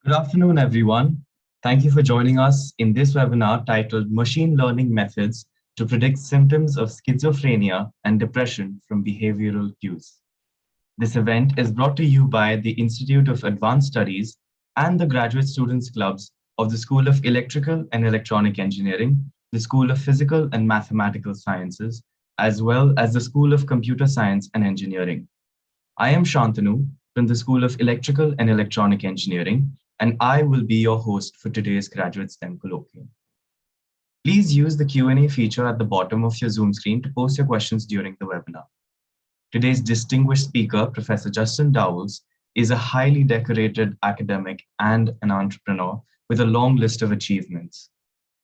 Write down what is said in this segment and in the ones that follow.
Good afternoon, everyone. Thank you for joining us in this webinar titled Machine Learning Methods to Predict Symptoms of Schizophrenia and Depression from Behavioral Cues. This event is brought to you by the Institute of Advanced Studies and the Graduate Students Clubs of the School of Electrical and Electronic Engineering, the School of Physical and Mathematical Sciences, as well as the School of Computer Science and Engineering. I am Shantanu from the School of Electrical and Electronic Engineering, and I will be your host for today's Graduate STEM Colloquium. Please use the Q&A feature at the bottom of your Zoom screen to post your questions during the webinar. Today's distinguished speaker, Professor Justin Dauwels, is a highly decorated academic and an entrepreneur with a long list of achievements.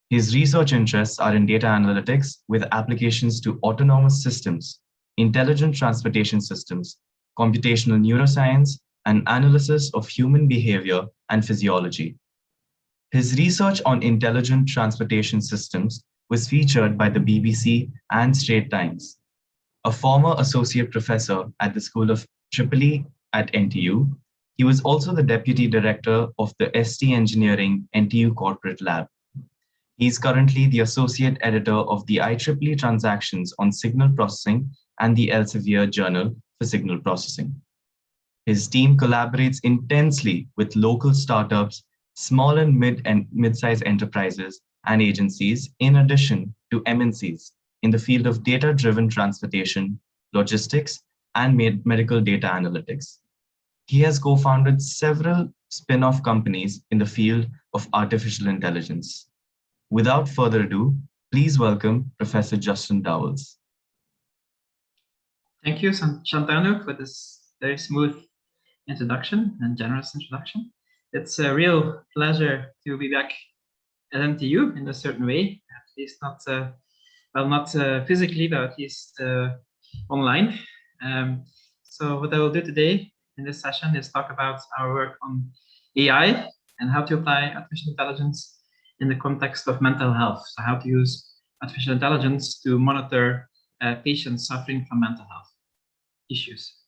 His research interests are in data analytics with applications to autonomous systems, intelligent transportation systems, computational neuroscience, and analysis of human behavior and physiology. His research on intelligent transportation systems was featured by the BBC and Straits Times. A former associate professor at the School of EEE at NTU, he was also the deputy director of the ST Engineering NTU Corporate Lab. He is currently the associate editor of the IEEE Transactions on Signal Processing and the Elsevier Journal for Signal Processing. His team collaborates intensely with local startups, small and mid-sized enterprises and agencies, in addition to MNCs in the field of data-driven transportation, logistics, and medical data analytics. He has co-founded several spin-off companies in the field of artificial intelligence. Without further ado, please welcome Professor Justin Dauwels. Thank you, Shantanu, for this very smooth introduction and generous introduction. It's a real pleasure to be back at NTU in a certain way, at least not physically, but at least online. So what I will do today in this session is talk about our work on AI and how to apply artificial intelligence in the context of mental health. So how to use artificial intelligence to monitor patients suffering from mental health issues.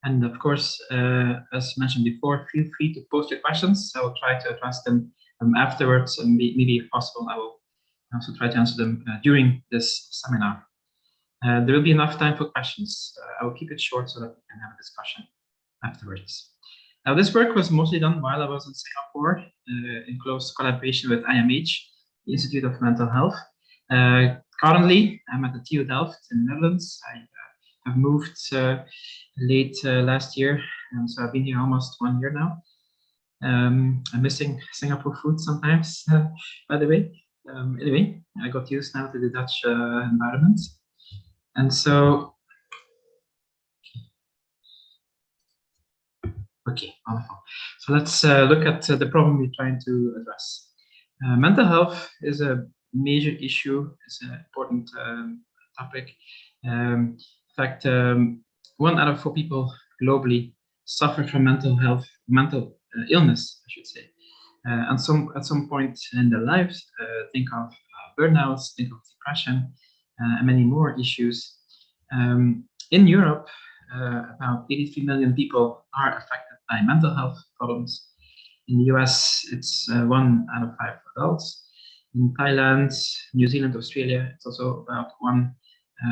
And of course, as mentioned before, feel free to post your questions. I will try to address them afterwards, and maybe if possible, I will also try to answer them during this seminar. There will be enough time for questions. I will keep it short so that we can have a discussion afterwards. Now, this work was mostly done while I was in Singapore in close collaboration with IMH, the Institute of Mental Health. Currently, I'm at the TU Delft in the Netherlands. I've moved late last year, and so I've been here almost 1 year now. I'm missing Singapore food sometimes, by the way. Anyway, I got used now to the Dutch environment. And so, okay, wonderful. So let's look at the problem we're trying to address. Mental health is a major issue, it's an important topic. In fact, 1 out of 4 people globally suffer from mental illness, I should say. And at some point in their lives, think of burnouts, think of depression, and many more issues. In Europe, about 83 million people are affected by mental health problems. In the US, it's 1 out of 5 adults. In Thailand, New Zealand, Australia, it's also about 1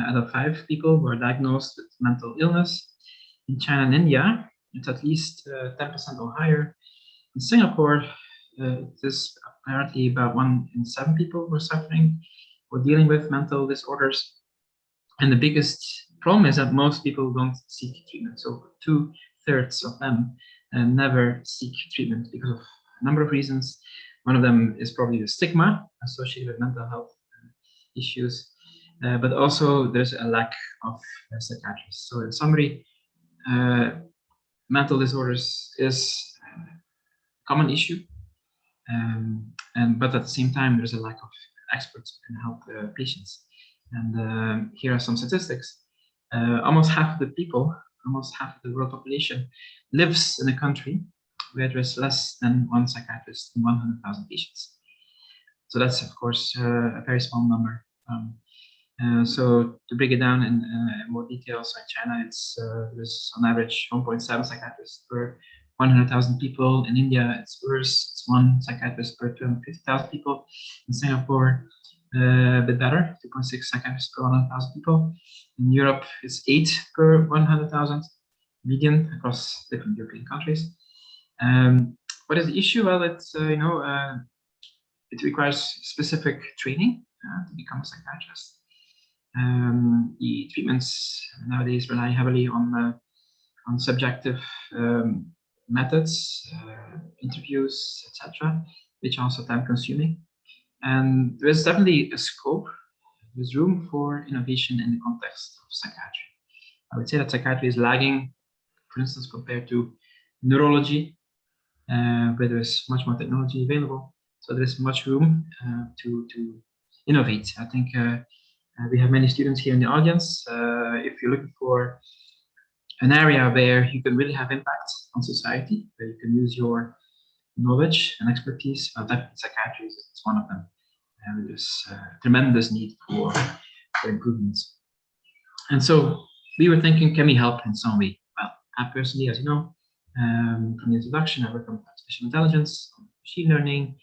out of 5 people who are diagnosed with mental illness. In China and India, it's at least 10% or higher. In Singapore, it is apparently about 1 in 7 people who are suffering or dealing with mental disorders. And the biggest problem is that most people don't seek treatment. So 2/3 of them never seek treatment because of a number of reasons. One of them is probably the stigma associated with mental health issues. But also there's a lack of psychiatrists. So in summary, mental disorders is a common issue, but at the same time, there's a lack of experts who can help patients. And here are some statistics. Almost half of the people, almost half of the world population lives in a country where there is less than 1 psychiatrist in 100,000 patients. So that's, of course, a very small number. So to break it down in more detail, so in China, there's on average 1.7 psychiatrists per 100,000 people. In India, it's worse. It's one psychiatrist per 250,000 people. In Singapore, a bit better, 2.6 psychiatrists per 100,000 people. In Europe, it's 8 per 100,000, median across different European countries. What is the issue? Well, it's it requires specific training to become a psychiatrist. The treatments nowadays rely heavily on subjective methods, interviews, etc., which are also time-consuming. And there is definitely a scope, there's room for innovation in the context of psychiatry. I would say that psychiatry is lagging, for instance, compared to neurology, where there is much more technology available. So there is much room to innovate. I think we have many students here in the audience. If you're looking for an area where you can really have impact on society, where you can use your knowledge and expertise, well, definitely psychiatry is one of them. There's tremendous need for improvements. And so we were thinking, can we help in some way? Well, I personally, as you know, from the introduction, I work on artificial intelligence, machine learning,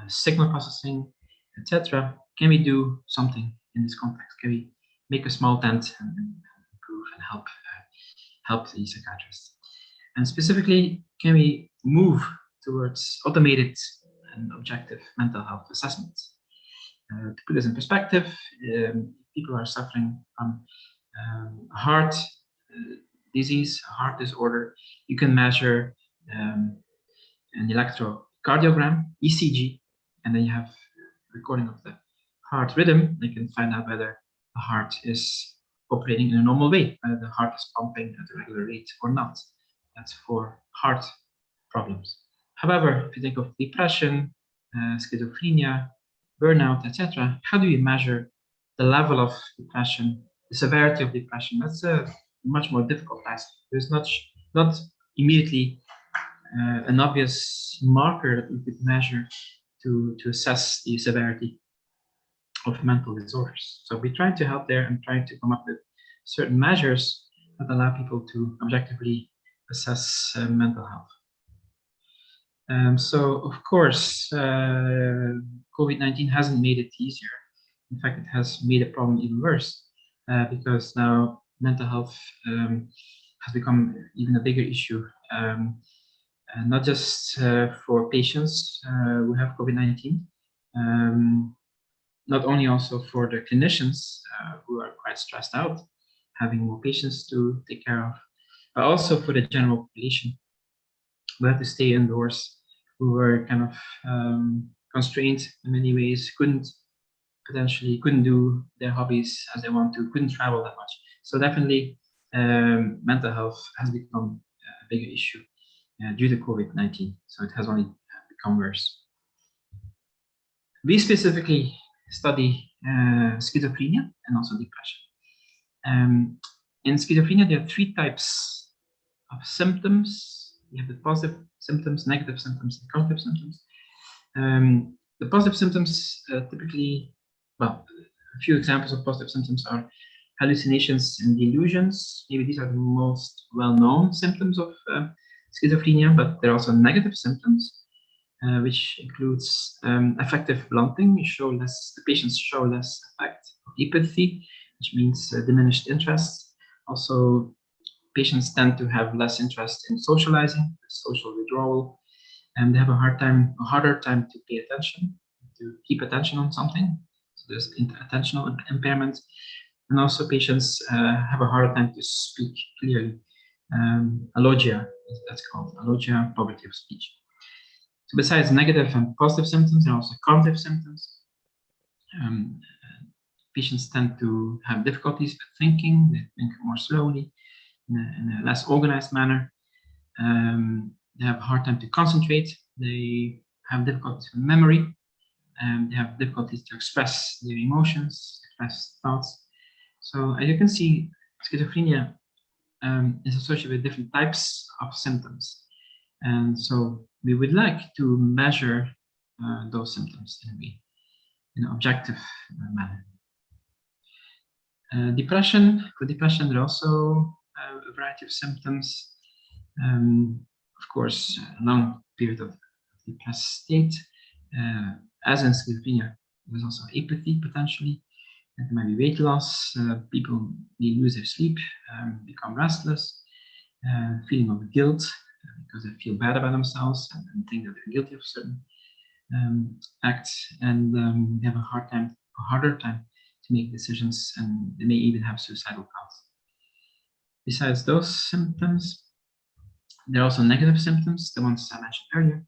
signal processing, etc. Can we do something in this context? Can we make a small dent and improve and help the psychiatrists? And specifically, can we move towards automated and objective mental health assessments? To put this in perspective, people are suffering from heart disease, heart disorder. You can measure an electrocardiogram, ECG, and then you have a recording of the heart rhythm. You can find out whether the heart is operating in a normal way, whether the heart is pumping at a regular rate or not. That's for heart problems. However, if you think of depression, schizophrenia, burnout, etc., how do you measure the level of depression, the severity of depression? That's a much more difficult task. There's not immediately an obvious marker that we could measure to assess the severity of mental disorders. So we try to help there and try to come up with certain measures that allow people to objectively assess mental health. So, of course, COVID-19 hasn't made it easier. In fact, it has made the problem even worse because now mental health has become even a bigger issue, not just for patients who have COVID-19, not only also for the clinicians who are quite stressed out, having more patients to take care of, but also for the general population who had to stay indoors, who were kind of constrained in many ways, couldn't do their hobbies as they want to, couldn't travel that much. So definitely mental health has become a bigger issue due to COVID-19. So it has only become worse. We specifically study schizophrenia and also depression. In schizophrenia, there are 3 types of symptoms. You have the positive symptoms, negative symptoms, and cognitive symptoms. The positive symptoms typically, well, a few examples of positive symptoms are hallucinations and delusions. Maybe these are the most well-known symptoms of schizophrenia, but there are also negative symptoms, which includes affective blunting. The patients show less affect or apathy, which means diminished interest. Also, patients tend to have less interest in socializing, social withdrawal, and they have a harder time to pay attention, to keep attention on something. So there's attentional impairment, and also patients have a harder time to speak clearly. Alogia, that's called alogia, poverty of speech. So besides negative and positive symptoms, there are also cognitive symptoms. Patients tend to have difficulties with thinking. They think more slowly, in a less organized manner. They have a hard time to concentrate. They have difficulties with memory. They have difficulties to express their emotions, express thoughts. So as you can see, schizophrenia is associated with different types of symptoms. And so we would like to measure those symptoms in an objective manner. For depression, there are also a variety of symptoms. of course, a long period of depressed state. As in schizophrenia, there's also apathy potentially. And there might be weight loss. People may lose their sleep, become restless, feeling of guilt because they feel bad about themselves and think that they're guilty of certain acts, and they have a harder time to make decisions, and they may even have suicidal thoughts. Besides those symptoms, there are also negative symptoms, the ones I mentioned earlier,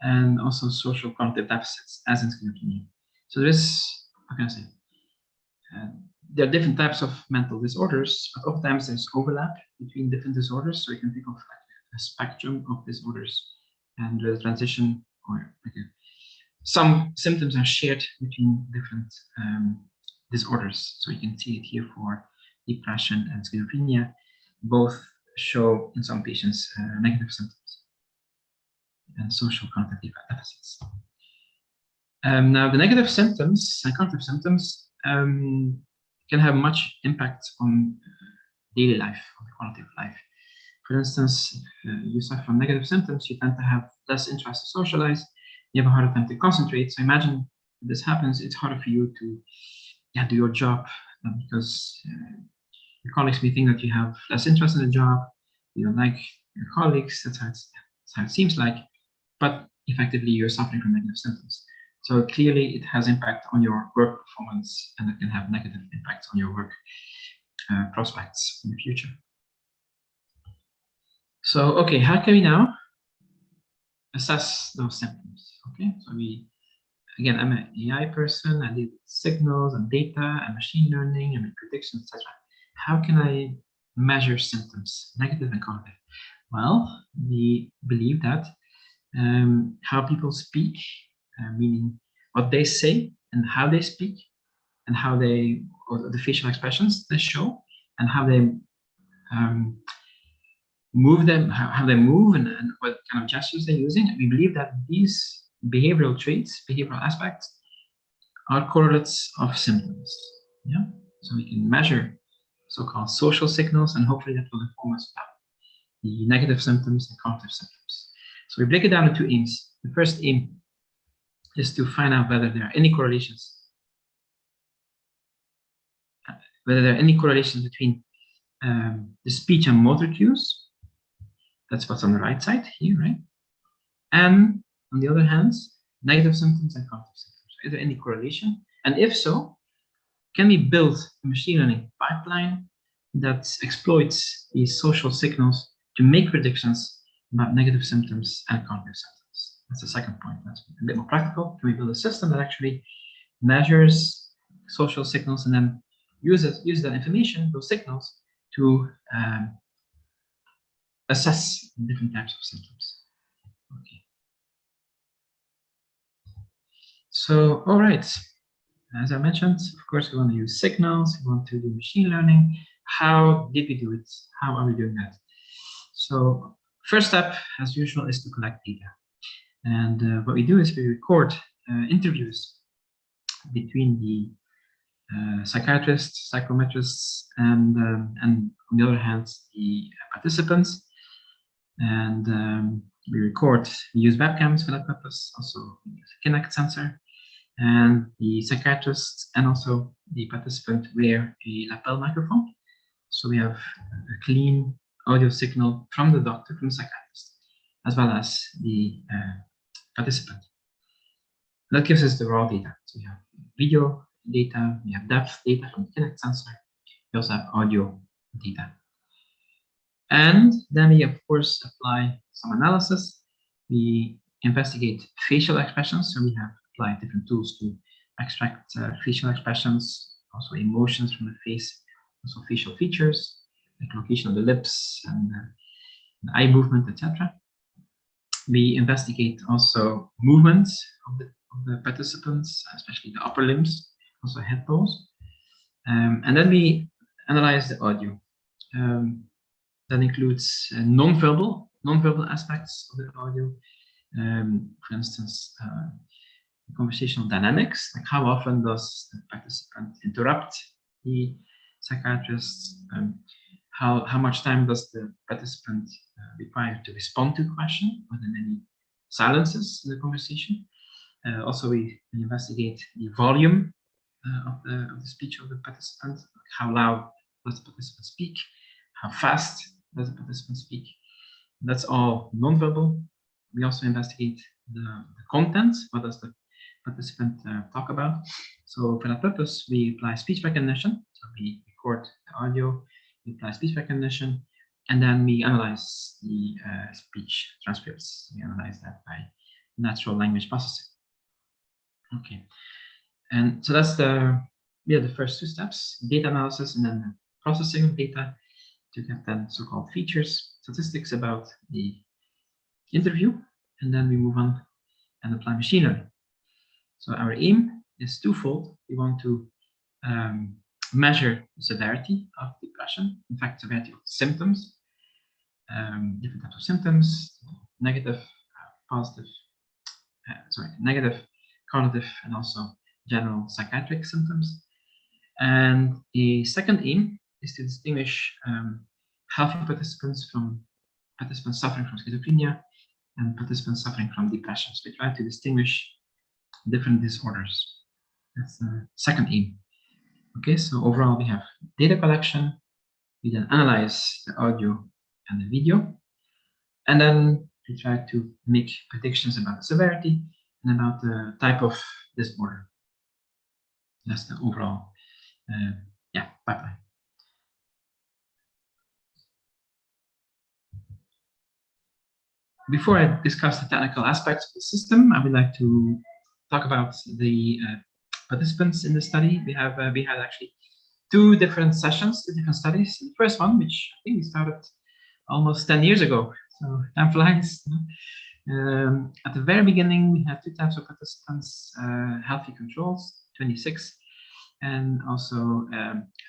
and also social cognitive deficits, as in schizophrenia. So there is, how can I say, there are different types of mental disorders, but oftentimes there's overlap between different disorders. So you can think of a spectrum of disorders, and the transition, or some symptoms are shared between different disorders. So you can see it here for depression and schizophrenia. Both show in some patients negative symptoms and social cognitive deficits. Now, the negative symptoms and cognitive symptoms can have much impact on daily life, on the quality of life. For instance, if you suffer from negative symptoms, you tend to have less interest to socialize, you have a harder time to concentrate. So imagine if this happens, it's harder for you to do your job, because your colleagues may think that you have less interest in the job, you don't like your colleagues, that's how it seems like, but effectively you're suffering from negative symptoms. So clearly it has impact on your work performance, and it can have negative impacts on your work prospects in the future. So, okay, how can we now assess those symptoms? Okay, so again, I'm an AI person, I deal with signals and data and machine learning and predictions, etc. How can I measure symptoms, negative and cognitive? Well, we believe that how people speak, meaning what they say and how they speak, and how they, or the facial expressions they show, and how they move them, how they move, and what kind of gestures they're using. We believe that these behavioral traits, behavioral aspects, are correlates of symptoms. Yeah, so we can measure so-called social signals, and hopefully that will inform us about the negative symptoms and cognitive symptoms. So we break it down into aims. The first aim is to find out whether there are any correlations, between the speech and motor cues. That's what's on the right side here, right? And on the other hand, negative symptoms and cognitive symptoms. Is there any correlation? And if so, can we build a machine learning pipeline that exploits these social signals to make predictions about negative symptoms and cognitive symptoms? That's the second point. That's a bit more practical. Can we build a system that actually measures social signals and then uses that information, those signals, to assess different types of symptoms? Okay. So, all right. As I mentioned, of course, we want to use signals. We want to do machine learning. How did we do it? How are we doing that? So, first step, as usual, is to collect data. And what we do is we record interviews between the psychiatrists, psychometrists, and on the other hand, the participants. And we use webcams for that purpose. Also, we use a Kinect sensor. And the psychiatrist and also the participant wear a lapel microphone. So we have a clean audio signal from the doctor, from the psychiatrist, as well as the participant. That gives us the raw data. So we have video data, we have depth data from the Kinect sensor, we also have audio data. And then we, of course, apply some analysis. We investigate facial expressions, so we have applied different tools to extract facial expressions, also emotions from the face, also facial features, like location of the lips and the eye movement, etc. We investigate also movements of the participants, especially the upper limbs, also head pose. And then we analyze the audio. That includes non-verbal aspects of the audio. For instance, conversational dynamics, like how often does the participant interrupt the psychiatrist, how much time does the participant require to respond to the question? Are there any silences in the conversation? Also, we investigate the volume of the speech of the participant. How loud does the participant speak? How fast does the participant speak? That's all non-verbal. We also investigate the content. What does the participant talk about? So for that purpose, we apply speech recognition. So we record the audio, we apply speech recognition, and then we analyze the speech transcripts. We analyze that by natural language processing. Okay, and so that's the first two steps: data analysis and then the processing of data to get then so-called features, statistics about the interview, and then we move on and apply machine learning. So our aim is twofold. We want to measure the severity of depression, in fact, severity of symptoms, different types of symptoms, negative, positive, negative, cognitive, and also general psychiatric symptoms. And the second aim is to distinguish healthy participants from participants suffering from schizophrenia and participants suffering from depression. So we try to distinguish different disorders. That's the second aim. Okay, so overall we have data collection, we then analyze the audio and the video, and then we try to make predictions about the severity and about the type of disorder. That's the overall pipeline. Before I discuss the technical aspects of the system, I would like to talk about the participants in the study. We had actually two different sessions, two different studies. The first one, which I think we started almost 10 years ago, so time flies. At the very beginning, we had two types of participants: healthy controls, 26, and also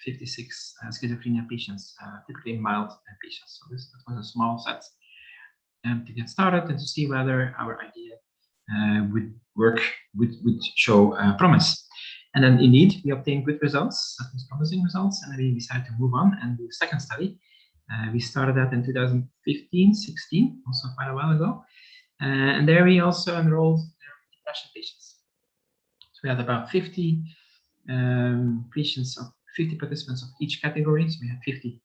56 schizophrenia patients, typically mild patients. So this was a small set to get started and to see whether our idea would work, would show promise. And then indeed, we obtained good results, promising results, and then we decided to move on and do the second study. We started that in 2015-16, also quite a while ago. And there we also enrolled depression patients. So we had about 50 participants of each category. So we had 50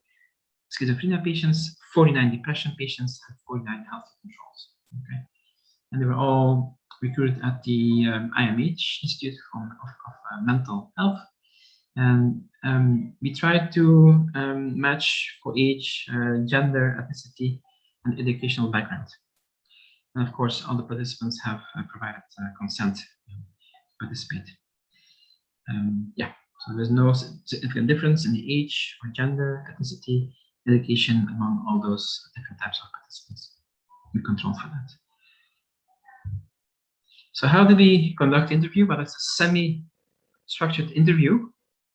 schizophrenia patients, 49 depression patients, and 49 healthy controls. Okay, and they were all recruited at the IMH Institute of Mental Health, and we tried to match for age, gender, ethnicity, and educational background. And of course, all the participants have provided consent to participate. So there's no significant difference in the age or gender, ethnicity, education among all those different types of participants. We control for that. So how do we conduct interview? Well, it's a semi-structured interview,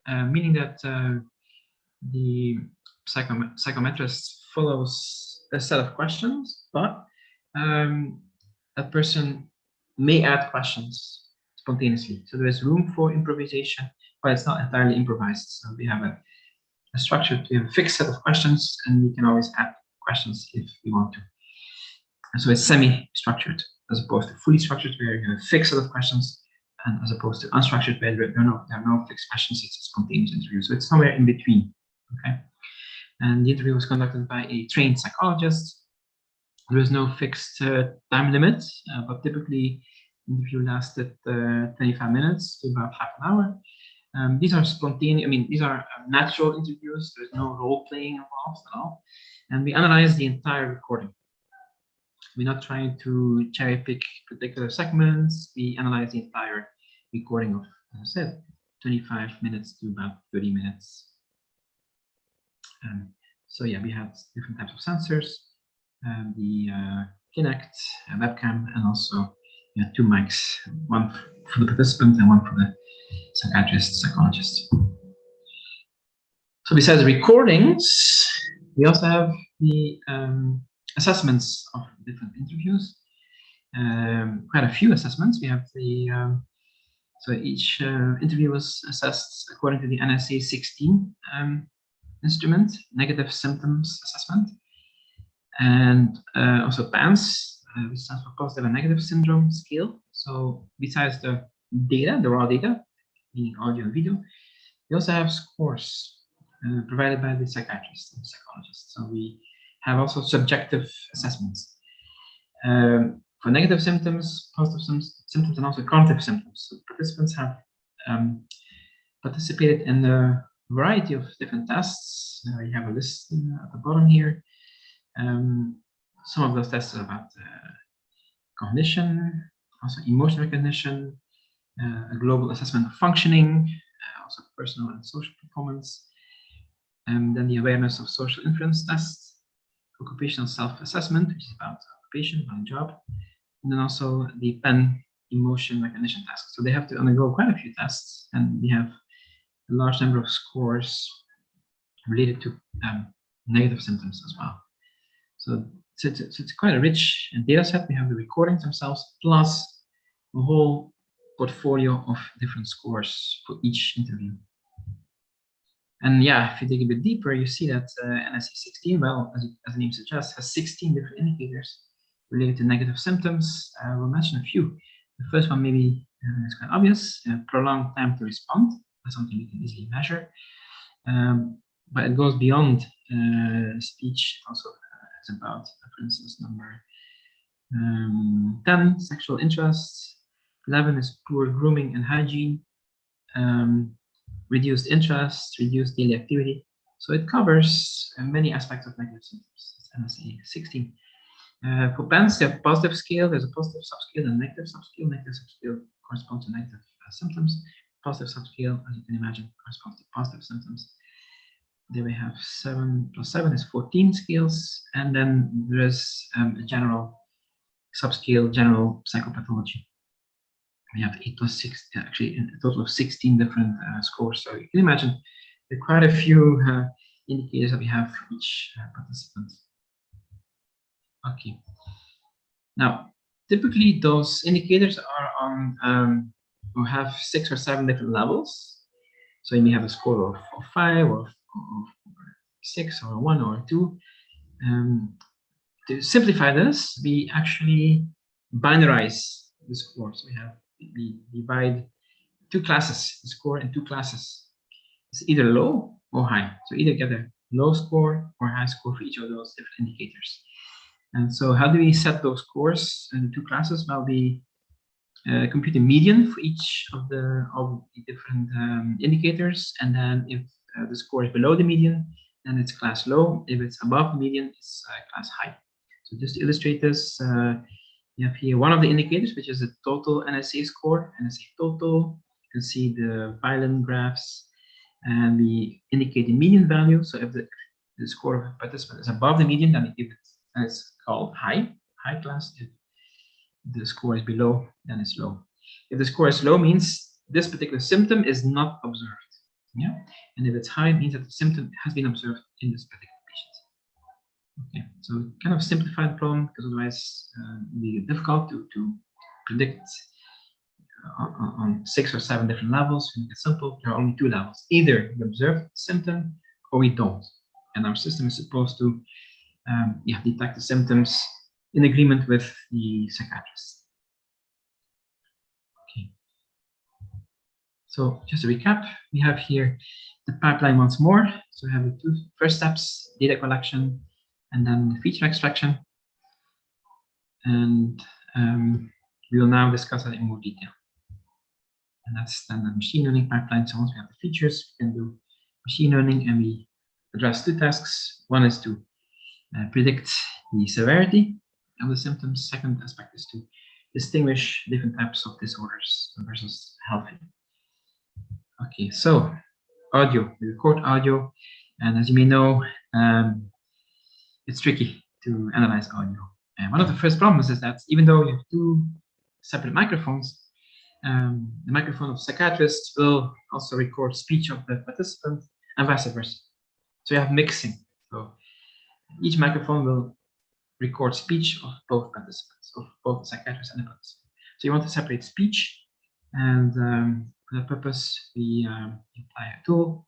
meaning that the psychometrist follows a set of questions, but that person may add questions spontaneously. So there is room for improvisation, but it's not entirely improvised. So we have a fixed set of questions, and we can always add questions if we want to. And so it's semi-structured, as opposed to fully structured, where you have a fixed set of questions, and as opposed to unstructured, where there are no fixed questions. It's a spontaneous interview. So it's somewhere in between. Okay. And the interview was conducted by a trained psychologist. There is no fixed time limit, but typically the interview lasted 25 minutes to about half an hour. These are spontaneous, these are natural interviews. There's no role playing involved at all. And we analyze the entire recording. We're not trying to cherry pick particular segments. We analyze the entire recording of, as I said, 25 minutes to about 30 minutes. So yeah, we have different types of sensors, the Kinect, webcam, and also two mics, one for the participant and one for the psychologist. So besides the recordings, we also have the assessments of different interviews. Quite a few assessments. We have the so each interview was assessed according to the NSA 16 instrument, negative symptoms assessment, and also PANS, which stands for positive and negative syndrome scale. So besides the data, the raw data, meaning audio and video, we also have scores provided by the psychiatrist and psychologist. So we have also subjective assessments for negative symptoms, positive symptoms, and also cognitive symptoms. So participants have participated in a variety of different tests. You have a list at the bottom here. Some of those tests are about cognition, also emotion recognition, a global assessment of functioning, also personal and social performance, and then the awareness of social influence test, occupational self-assessment, which is about occupation, about a job, and then also the PEN emotion recognition task. So they have to undergo quite a few tests, and we have a large number of scores related to negative symptoms as well. So it's quite a rich data set. We have the recordings themselves, plus a whole portfolio of different scores for each interview. And yeah, if you dig a bit deeper, you see that NSE 16, well, as the name suggests, has 16 different indicators related to negative symptoms. We'll mention a few. The first one maybe is quite obvious, prolonged time to respond. That's something we can easily measure. But it goes beyond speech. Also, it's about, for instance, number 10, sexual interests. 11 is poor grooming and hygiene. Reduced interest, reduced daily activity. So it covers many aspects of negative symptoms. It's NSE 16. For PANS, they have positive scale. There's a positive subscale and a negative subscale. Negative subscale corresponds to negative symptoms. Positive subscale, as you can imagine, corresponds to positive symptoms. There we have 7 plus 7 is 14 scales. And then there is a general subscale, general psychopathology. We have 8 plus 6, actually a total of 16 different scores. So you can imagine there are quite a few indicators that we have for each participant. Okay. Now, typically those indicators are on, or have 6 or 7 different levels. So you may have a score of 5 or 6 or 1 or 2. To simplify this, we actually binarize the score. So we divide two classes, the score in two classes. It's either low or high. So either get a low score or high score for each of those different indicators. And so how do we set those scores in the two classes? Well, we compute a median for each of the different indicators. And then if the score is below the median, then it's class low. If it's above the median, it's class high. So just to illustrate this, you have here one of the indicators, which is the total NSA score, NSA total. You can see the violin graphs, and we indicate the median value. So if the score of a participant is above the median, then it's called high class. If the score is below, then it's low. If the score is low, means this particular symptom is not observed. Yeah, and if it's high, it means that the symptom has been observed in this particular patient. Okay, so kind of simplify the problem, because otherwise it would be difficult to predict on 6 or 7 different levels. To make it simple, there are only 2 levels. Either we observe the symptom or we don't. And our system is supposed to detect the symptoms in agreement with the psychiatrist. Okay. So just to recap, we have here the pipeline once more. So we have the 2 first steps, data collection, and then feature extraction. And we will now discuss that in more detail. And that's then the machine learning pipeline. So once we have the features, we can do machine learning, and we address 2 tasks. One is to predict the severity of the symptoms. Second aspect is to distinguish different types of disorders versus healthy. Okay, so audio, we record audio, and as you may know, it's tricky to analyze audio. And one of the first problems is that even though you have 2 separate microphones, the microphone of psychiatrists will also record speech of the participant and vice versa. So you have mixing. So each microphone will record speech of both participants, of both the psychiatrist and the participant. So you want to separate speech, and for that purpose, we apply a tool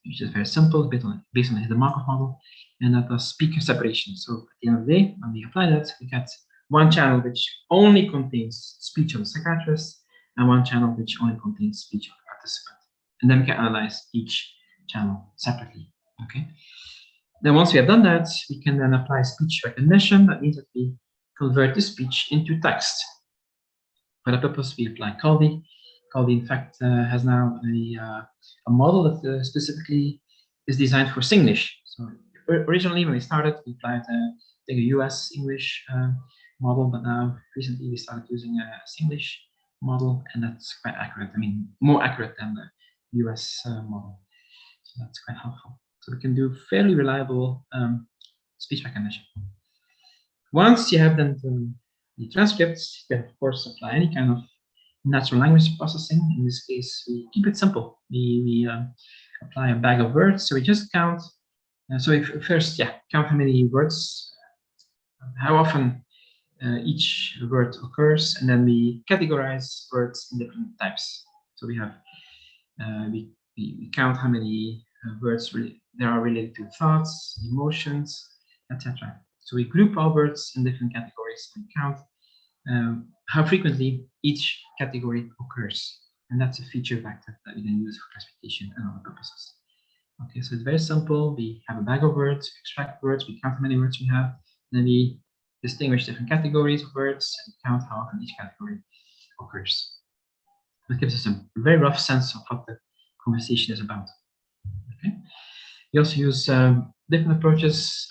which is very simple, based on the Markov model, and that does speaker separation. So at the end of the day, when we apply that, we get one channel which only contains speech of the psychiatrist, and one channel which only contains speech of the participant. And then we can analyze each channel separately. Okay. Then once we have done that, we can then apply speech recognition. That means that we convert the speech into text. For that purpose, we apply Caldi. Caldi, in fact, has now a model that specifically is designed for Singlish. So originally, when we started, we applied a US English model, but now recently we started using a Singlish model, and that's quite accurate. I mean, more accurate than the US model. So that's quite helpful. So we can do fairly reliable speech recognition. Once you have then the transcripts, you can of course apply any kind of natural language processing. In this case, we keep it simple. We apply a bag of words. So we just count. So if first, count how many words, how often each word occurs, and then we categorize words in different types. So we have we count how many words there are related to thoughts, emotions, etc. So we group all words in different categories and count how frequently each category occurs. And that's a feature vector that we then use for classification and other purposes. Okay, so it's very simple. We have a bag of words, we extract words, we count how many words we have, then we distinguish different categories of words and count how often each category occurs. That gives us a very rough sense of what the conversation is about. Okay. We also use different approaches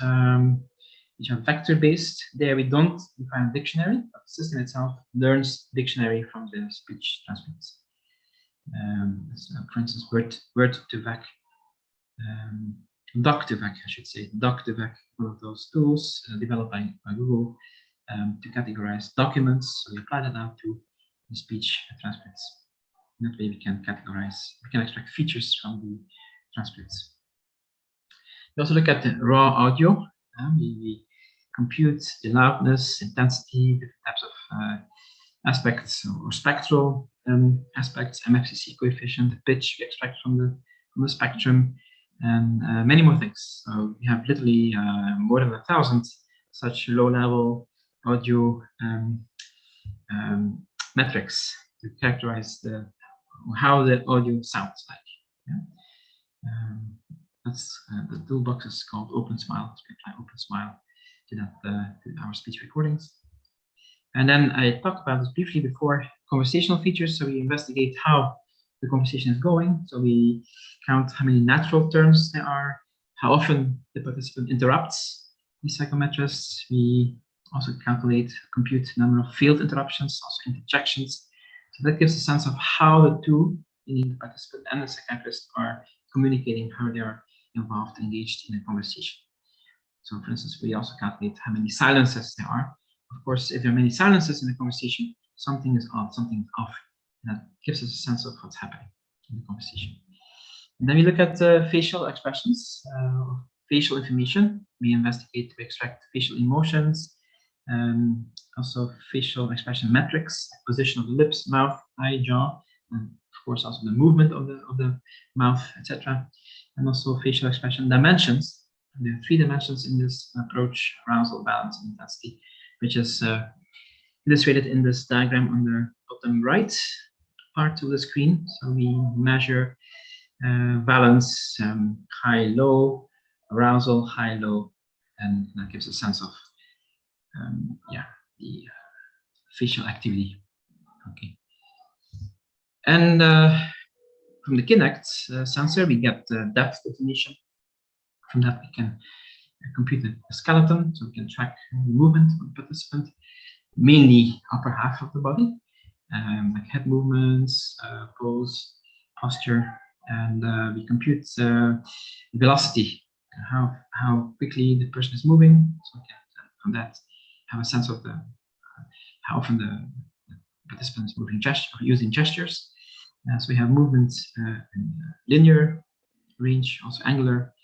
which are vector-based. There we don't define a dictionary, but the system itself learns dictionary from the speech transcripts. So for instance, word to vec, doc to vec, I should say. Doc to vec, one of those tools developed by Google to categorize documents. So we apply that now to the speech transcripts. That way we can categorize, we can extract features from the transcripts. We also look at the raw audio. We compute the loudness, intensity, different types of aspects or spectral aspects, MFCC coefficient, the pitch we extract from the spectrum, and many more things. So we have literally more than 1,000 such low-level audio metrics to characterize how the audio sounds like. Yeah? That's the toolbox is called OpenSmile. So we apply OpenSmile to that to our speech recordings. And then I talked about this briefly before, conversational features. So we investigate how the conversation is going. So we count how many natural terms there are, how often the participant interrupts the psychometrists. We also compute the number of field interruptions, also interjections. So that gives a sense of how the two, meaning the participant and the psychiatrist, are communicating, how they are involved, engaged in a conversation. So for instance, we also calculate how many silences there are. Of course, if there are many silences in the conversation, something is odd, something is off. And that gives us a sense of what's happening in the conversation. And then we look at facial expressions, facial information. We investigate to extract facial emotions, also facial expression metrics, position of the lips, mouth, eye, jaw, and of course also the movement of the mouth, etc. And also facial expression dimensions. And there are 3 dimensions in this approach: arousal, balance, and intensity, which is illustrated in this diagram on the bottom right part of the screen. So we measure balance, high, low, arousal, high, low, and that gives a sense of the facial activity. Okay. And from the Kinect sensor, we get depth definition. From that, we can compute a skeleton, so we can track the movement of the participant, mainly upper half of the body, like head movements, pose, posture, and we compute velocity, how quickly the person is moving. So we can, from that, have a sense of how often the participant is moving using gestures. So we have movements in linear range, also angular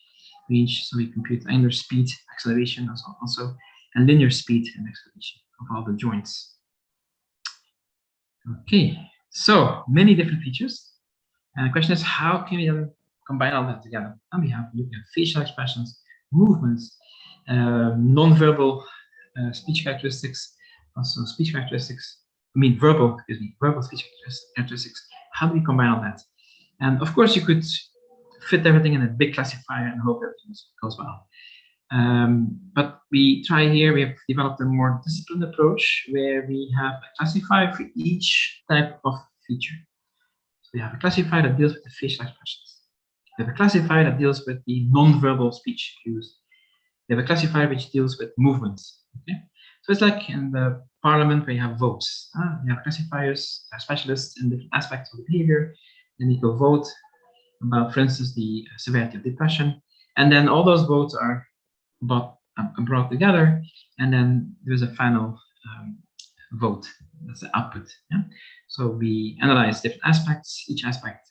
range. So we compute angular speed, acceleration also, and linear speed and acceleration of all the joints. Okay, so many different features. And the question is, how can we then combine all that together. And we have look at facial expressions, movements, non-verbal speech characteristics, also speech characteristics. Verbal speech characteristics. How do we combine all that? And of course, you could fit everything in a big classifier and hope everything goes well. But we try here, we have developed a more disciplined approach where we have a classifier for each type of feature. So we have a classifier that deals with the facial expressions. We have a classifier that deals with the non-verbal speech cues. We have a classifier which deals with movements. Okay? So it's like in the parliament where you have votes. You have classifiers, specialists in different aspects of behavior. Then you go vote about, for instance, the severity of depression. And then all those votes are brought together. And then there's a final vote. That's the output. Yeah? So we analyze different aspects. Each aspect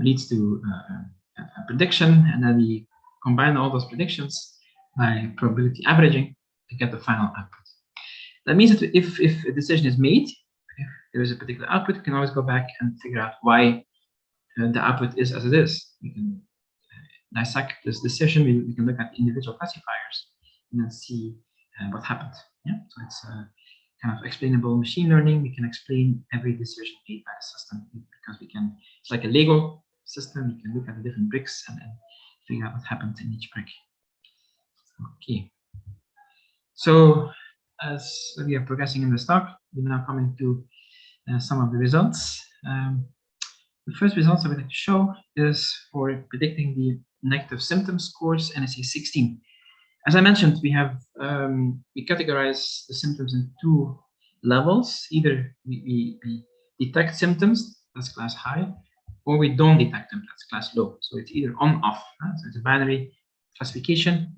leads to a prediction. And then we combine all those predictions by probability averaging to get the final output. That means that if a decision is made, if there is a particular output, you can always go back and figure out why the output is as it is. We can dissect this decision. We can look at the individual classifiers and then see what happened. Yeah, so it's kind of explainable machine learning. We can explain every decision made by the system because it's like a Lego system. You can look at the different bricks and then figure out what happened in each brick. Okay. So as we are progressing in this talk, we're now coming to some of the results. The first results I would like to show is for predicting the negative symptom scores NSA 16. As I mentioned, we categorize the symptoms in two levels. Either we detect symptoms, that's class high, or we don't detect them, that's class low. So it's either on, off. So it's a binary classification.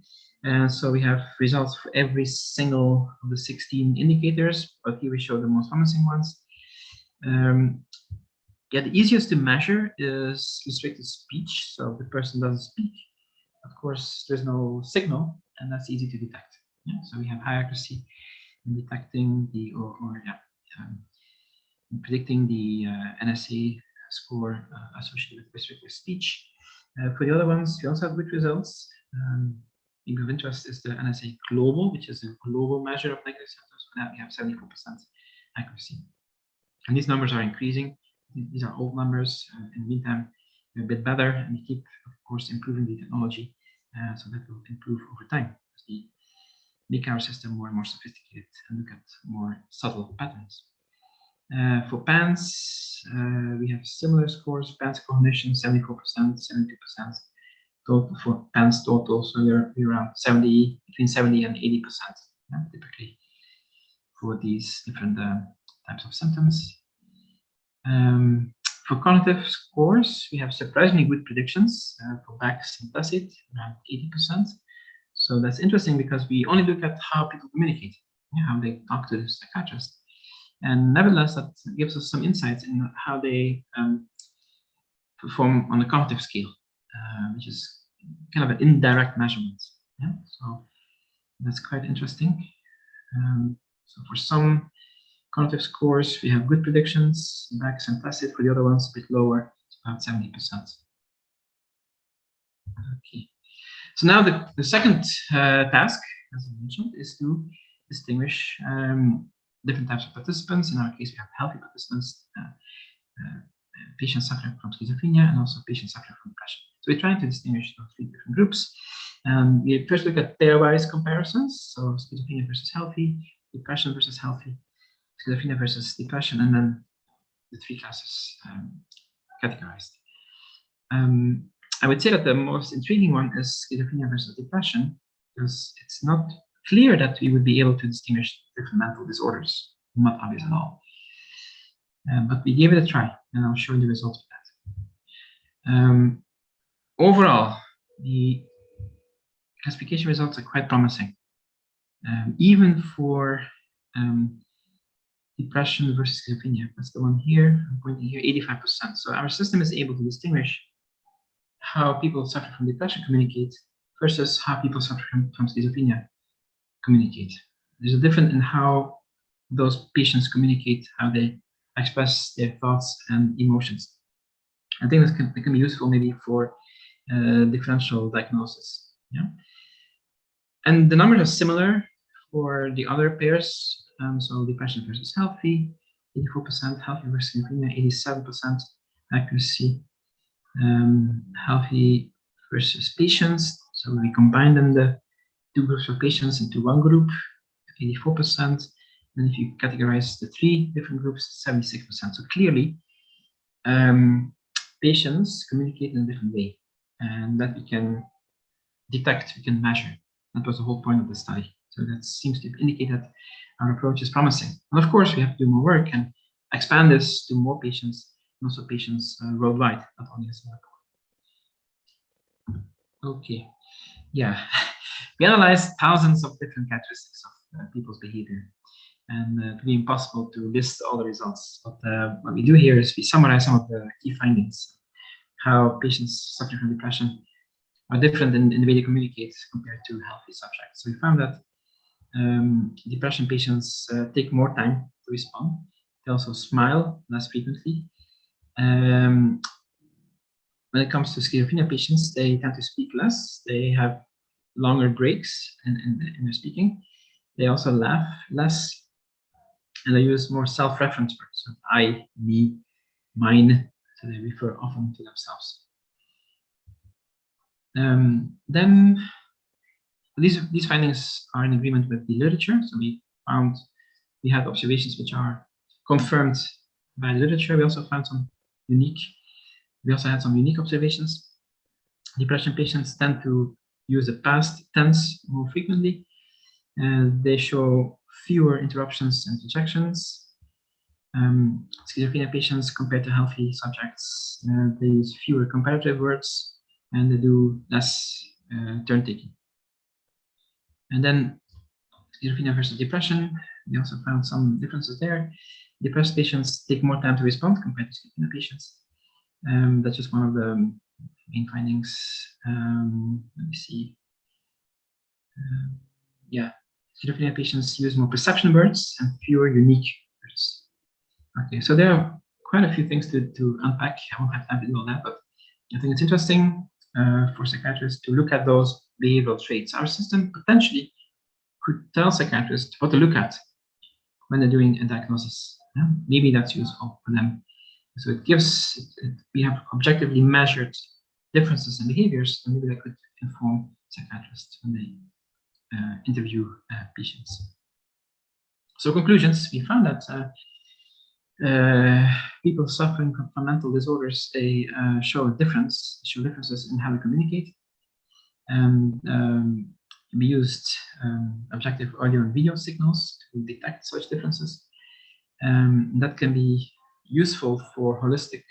So we have results for every single of the 16 indicators, but here we show the most promising ones. The easiest to measure is restricted speech. So if the person doesn't speak, of course, there's no signal, and that's easy to detect. Yeah? So we have high accuracy in detecting the, predicting the NSA score associated with restricted speech. For the other ones, we also have good results. Maybe of interest is the NSA global, which is a global measure of negative symptoms. For that, we have 74% accuracy. And these numbers are increasing. These are old numbers. In the meantime, they're a bit better, and we keep, of course, improving the technology so that will improve over time as we make our system more and more sophisticated and look at more subtle patterns. For PANS, we have similar scores. PANS cognition, 74%, 72%. Total for PANS total, so you're around 70, between 70 and 80%, typically for these different types of symptoms. For cognitive scores, we have surprisingly good predictions for BACS and TACIT, around 80%. So that's interesting because we only look at how people communicate, how they talk to the psychiatrist. And nevertheless, that gives us some insights in how they perform on the cognitive scale, which is kind of an indirect measurement. Yeah? So that's quite interesting. So for some cognitive scores, we have good predictions, BACS and TACIT. For the other ones, a bit lower, it's about 70%. Okay. So now the second task, as I mentioned, is to distinguish different types of participants. In our case, we have healthy participants, patients suffering from schizophrenia, and also patients suffering from depression. So we're trying to distinguish those three different groups. We first look at pairwise comparisons, so schizophrenia versus healthy, depression versus healthy, schizophrenia versus depression, and then the three classes categorized. I would say that the most intriguing one is schizophrenia versus depression, because it's not clear that we would be able to distinguish different mental disorders. Not obvious at all. But we gave it a try, and I'll show you the results of that. Overall, the classification results are quite promising, even for depression versus schizophrenia. That's the one here. I'm pointing here, 85%. So our system is able to distinguish how people suffering from depression communicate versus how people suffering from schizophrenia communicate. There's a difference in how those patients communicate, how they express their thoughts and emotions. I think that can be useful maybe for differential diagnosis. Yeah, and the numbers are similar for the other pairs. So depression versus healthy, 84% healthy versus schizophrenia, 87% accuracy. Healthy versus patients. So we combine them, the two groups of patients, into one group, 84%. And if you categorize the three different groups, 76%. So clearly, patients communicate in a different way, and that we can detect, we can measure. That was the whole point of the study. So that seems to indicate that our approach is promising. And of course, we have to do more work and expand this to more patients, and also patients worldwide, not only in Singapore. Okay, yeah. We analyzed thousands of different characteristics of people's behavior, and it would be impossible to list all the results. But what we do here is we summarize some of the key findings, how patients suffering from depression are different in the way they communicate compared to healthy subjects. So we found that depression patients take more time to respond. They also smile less frequently. When it comes to schizophrenia patients, they tend to speak less. They have longer breaks in their speaking. They also laugh less, and they use more self-reference words. So I, me, mine. So they refer often to themselves. Then these findings are in agreement with the literature. So we had observations which are confirmed by literature. We also had some unique observations. Depression patients tend to use the past tense more frequently, and they show fewer interruptions and rejections. Schizophrenia patients, compared to healthy subjects, they use fewer comparative words, and they do less turn-taking. And then schizophrenia versus depression, we also found some differences there. Depressed patients take more time to respond compared to schizophrenia patients. That's just one of the main findings. Let me see. Yeah, schizophrenia patients use more perception words and fewer unique words. Okay, so there are quite a few things to unpack. I won't have time to do all that, but I think it's interesting for psychiatrists to look at those behavioral traits. Our system potentially could tell psychiatrists what to look at when they're doing a diagnosis. Yeah? Maybe that's useful for them. So we have objectively measured differences in behaviors, and maybe that could inform psychiatrists when they interview patients. So conclusions, we found that people suffering from mental disorders, they show differences in how they communicate. And we used objective audio and video signals to detect such differences. That can be useful for holistic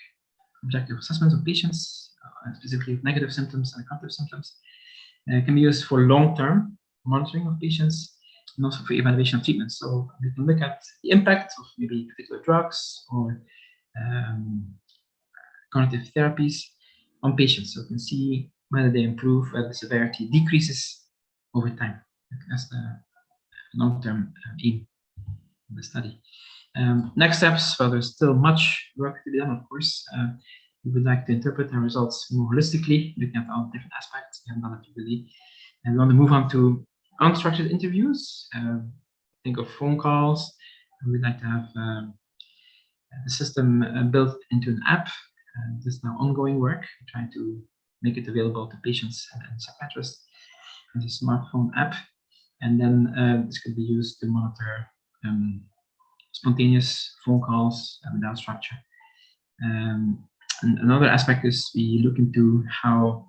objective assessments of patients, specifically with negative symptoms and cognitive symptoms. It can be used for long-term monitoring of patients, and also for evaluation of treatments. So we can look at the impact of maybe particular drugs or cognitive therapies on patients. So we can see whether they improve, whether the severity decreases over time. That's the long-term aim of the study. Next steps, well, there's still much work to be done, of course. We would like to interpret our results more holistically, looking at all different aspects. We haven't done it really. And we want to move on to unstructured interviews. Think of phone calls. We'd like to have the system built into an app. This is now ongoing work, trying to make it available to patients and psychiatrists as a smartphone app. And then this could be used to monitor spontaneous phone calls without structure. And another aspect is we look into how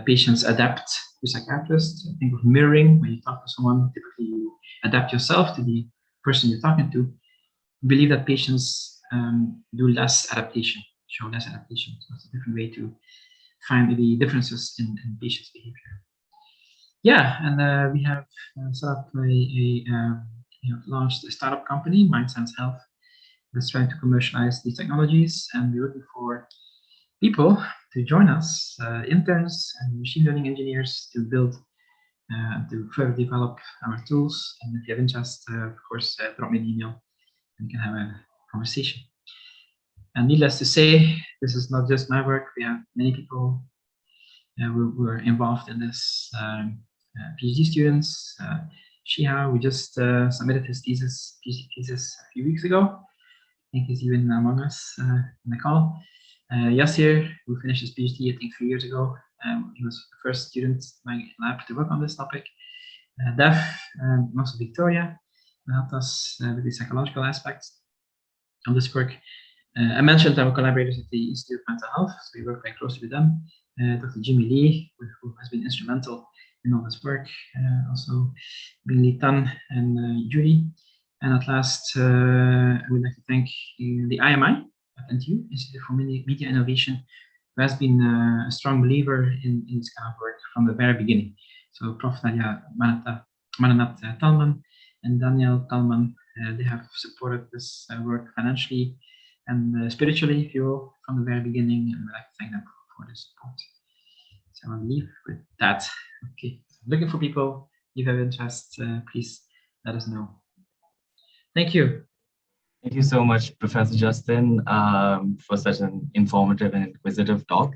patients adapt to psychiatrists. Think of mirroring. When you talk to someone, typically you adapt yourself to the person you're talking to. We believe that patients do less adaptation, show less adaptation. So it's a different way to find the differences in patients' behavior. Yeah, and we have set up launched a startup company, MindSense Health, that's trying to commercialize these technologies, and we're looking for people to join us, interns and machine learning engineers, to build, to further develop our tools. And if you have interest, of course, drop me an email and we can have a conversation. And needless to say, this is not just my work. We have many people who are involved in this. PhD students. Shiha, we just submitted his thesis, PhD thesis a few weeks ago. I think he's even among us in the call. Yassir, who finished his PhD, I think 3 years ago. He was the first student in my lab to work on this topic. Dev, and also Victoria, who helped us with the psychological aspects of this work. I mentioned our collaborators at the Institute of Mental Health, so we work very closely with them. Dr. Jimmy Lee, who has been instrumental in all this work, also Bing Tan and Judy. And at last, I would like to thank the IMI at NTU, Institute for Media Innovation, who has been a strong believer in this kind of work from the very beginning. So Prof. Nadia Mananat Talman and Daniel Talman, they have supported this work financially and spiritually, if you will, from the very beginning, and I'd like to thank them for the support. So I'll leave with that. Okay, looking for people. If you have interest, please let us know. Thank you. Thank you so much, Professor Justin, for such an informative and inquisitive talk.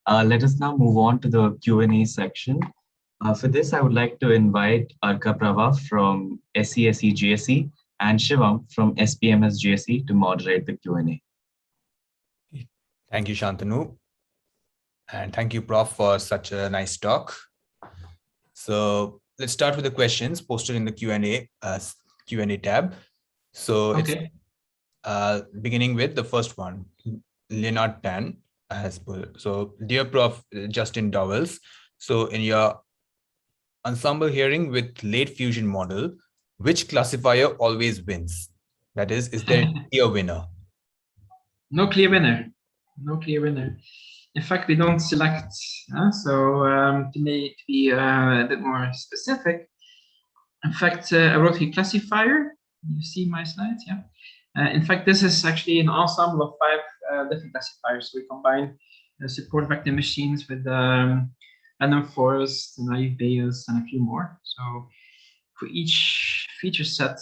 Let us now move on to the Q&A section. For this, I would like to invite Arka Prava from SESE GSE and Shivam from SPMS GSE to moderate the Q&A. Thank you, Shantanu. And thank you, Prof, for such a nice talk. So let's start with the questions posted in the Q&A tab. So okay. It's beginning with the first one, Leonard Pan. So dear Prof Justin Dauwels, so in your ensemble hearing with late fusion model, which classifier always wins? That is there a clear winner? No clear winner. No clear winner. In fact, we don't select. To be a bit more specific, in fact, I wrote here classifier. You see my slides, yeah. In fact, this is actually an ensemble of 5 different classifiers. So we combine support vector machines with random forest, naive Bayes, and a few more. So for each feature set,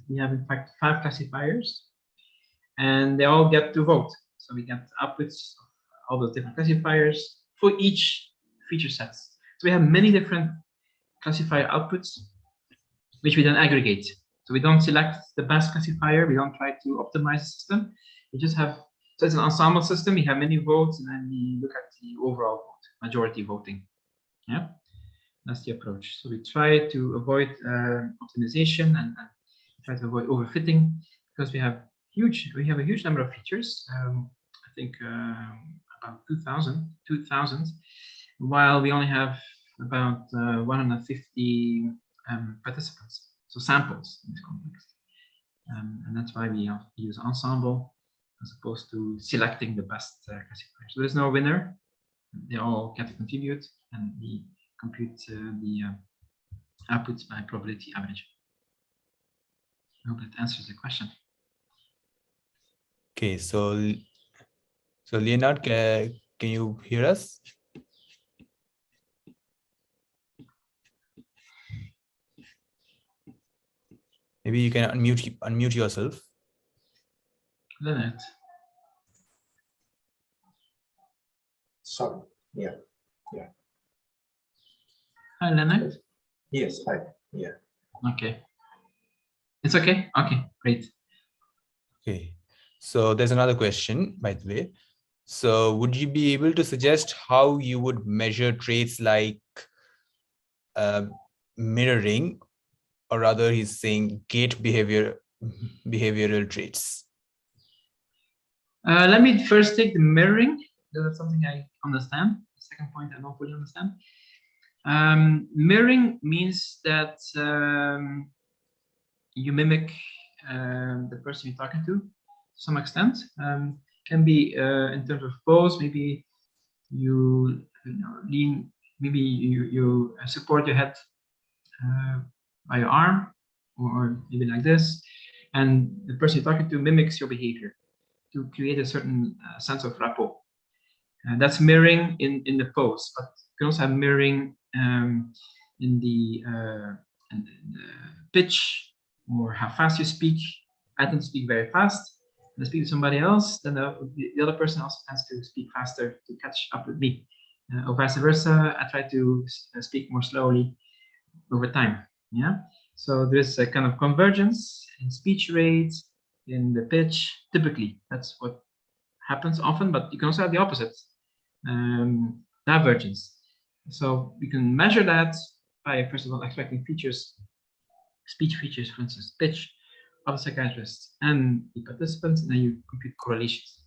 we have in fact 5 classifiers, and they all get to vote. So we get outputs of all those different classifiers for each feature sets. So we have many different classifier outputs, which we then aggregate. So we don't select the best classifier. We don't try to optimize the system. We just have, so it's an ensemble system. We have many votes, and then we look at the overall vote, majority voting. Yeah, that's the approach. So we try to avoid optimization and try to avoid overfitting, because we have a huge number of features. I think about 2,000, while we only have about 150 participants, so samples in this context. And that's why we use Ensemble as opposed to selecting the best classifier. So there's no winner. They all get to contribute, and we compute the outputs by probability average. I hope that answers the question. Okay, so Leonard, can you hear us? Maybe you can unmute yourself. Leonard. Sorry. Yeah. Hi, Leonard. Yes. Hi. Yeah. Okay. It's okay. Okay. Great. Okay. So there's another question, by the way. So would you be able to suggest how you would measure traits like mirroring, or rather he's saying gait behavioral traits? Let me first take the mirroring. That's something I understand. The second point I don't fully understand. Mirroring means that you mimic the person you're talking to some extent. Can be in terms of pose. Maybe you lean. Maybe you support your head by your arm, or maybe like this, and the person you're talking to mimics your behavior to create a certain sense of rapport. That's mirroring in the pose, but you can also have mirroring in the pitch, or how fast you speak. I don't speak very fast, When I speak to somebody else, then the other person also tends to speak faster to catch up with me. Or vice versa, I try to speak more slowly over time. Yeah. So there's a kind of convergence in speech rate, in the pitch. Typically, that's what happens often, but you can also have the opposite, divergence. So we can measure that by, first of all, extracting features, speech features, for instance, pitch of the psychiatrist and the participants, and then you compute correlations.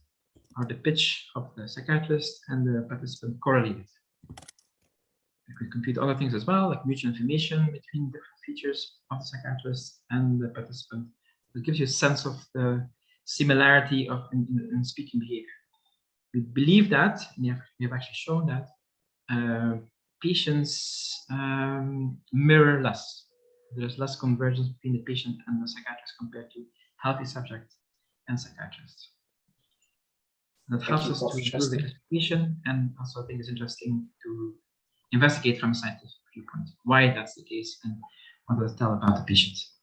Are the pitch of the psychiatrist and the participant correlated? You could compute other things as well, like mutual information between different features of the psychiatrist and the participant. It gives you a sense of the similarity of in speaking behavior. We believe that, and we have actually shown that patients mirror less. There's less convergence between the patient and the psychiatrist compared to healthy subjects and psychiatrists. That helps us to improve the classification, and also I think it's interesting to investigate from a scientific viewpoint why that's the case and what does it tell about the patients.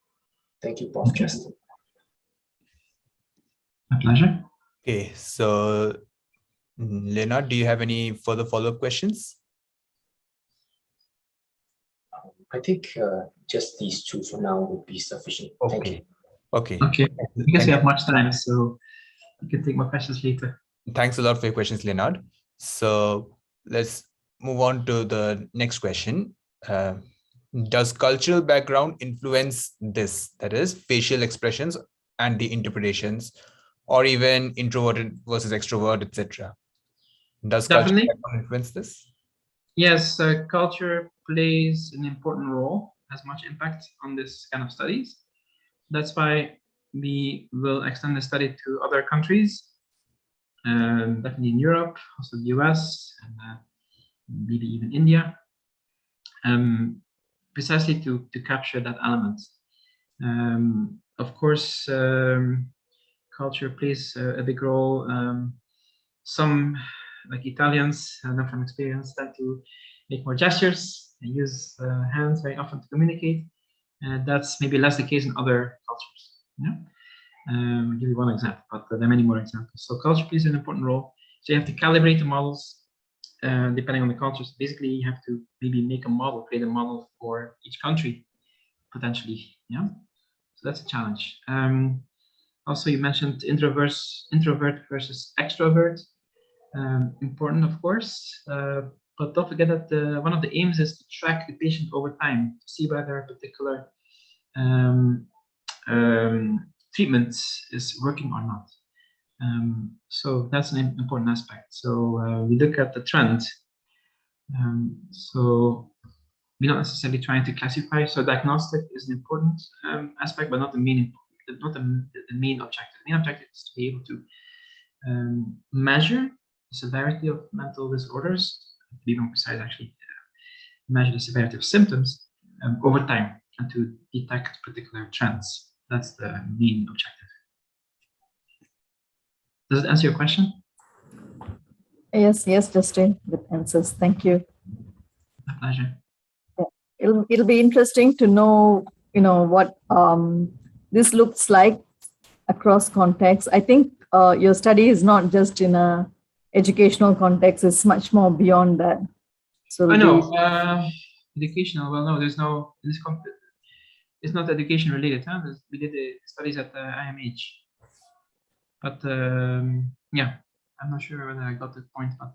Thank you, Prof Justin. My pleasure. Okay, so Leonard, do you have any further follow-up questions? I think just these two for now would be sufficient. Thank you. Okay. Okay. Because we have much time, so you can take more questions later. Thanks a lot for your questions, Leonard. So let's move on to the next question. Does cultural background influence this? That is, facial expressions and the interpretations, or even introverted versus extrovert, etc. Does cultural background influence this? Yes, culture plays an important role, has much impact on this kind of studies. That's why we will extend the study to other countries, definitely in Europe, also the US, and maybe even India, precisely to capture that element. Of course, culture plays a big role. Some, like Italians, I know from experience, tend to make more gestures and use hands very often to communicate. That's maybe less the case in other cultures. Yeah? I'll give you one example, but there are many more examples. So culture plays an important role. So you have to calibrate the models depending on the cultures. Basically, you have to maybe make a model, create a model for each country, potentially. Yeah. So that's a challenge. Also, you mentioned introvert versus extrovert. Important, of course, but don't forget that one of the aims is to track the patient over time to see whether a particular treatment is working or not. So that's an important aspect. So we look at the trend. So we're not necessarily trying to classify. So diagnostic is an important aspect, but not the main objective. The main objective is to be able to measure the severity of mental disorders, to be more precise, actually, measure the severity of symptoms over time and to detect particular trends. That's the main objective. Does it answer your question? Yes, Justin, good answers. Thank you. My pleasure. Yeah. It'll be interesting to know, what this looks like across contexts. I think your study is not just in a educational context; it's much more beyond that. So I know educational. Well, no, there's no in this context. It's not education related. Huh? We did the studies at IMH, but yeah, I'm not sure whether I got the point. But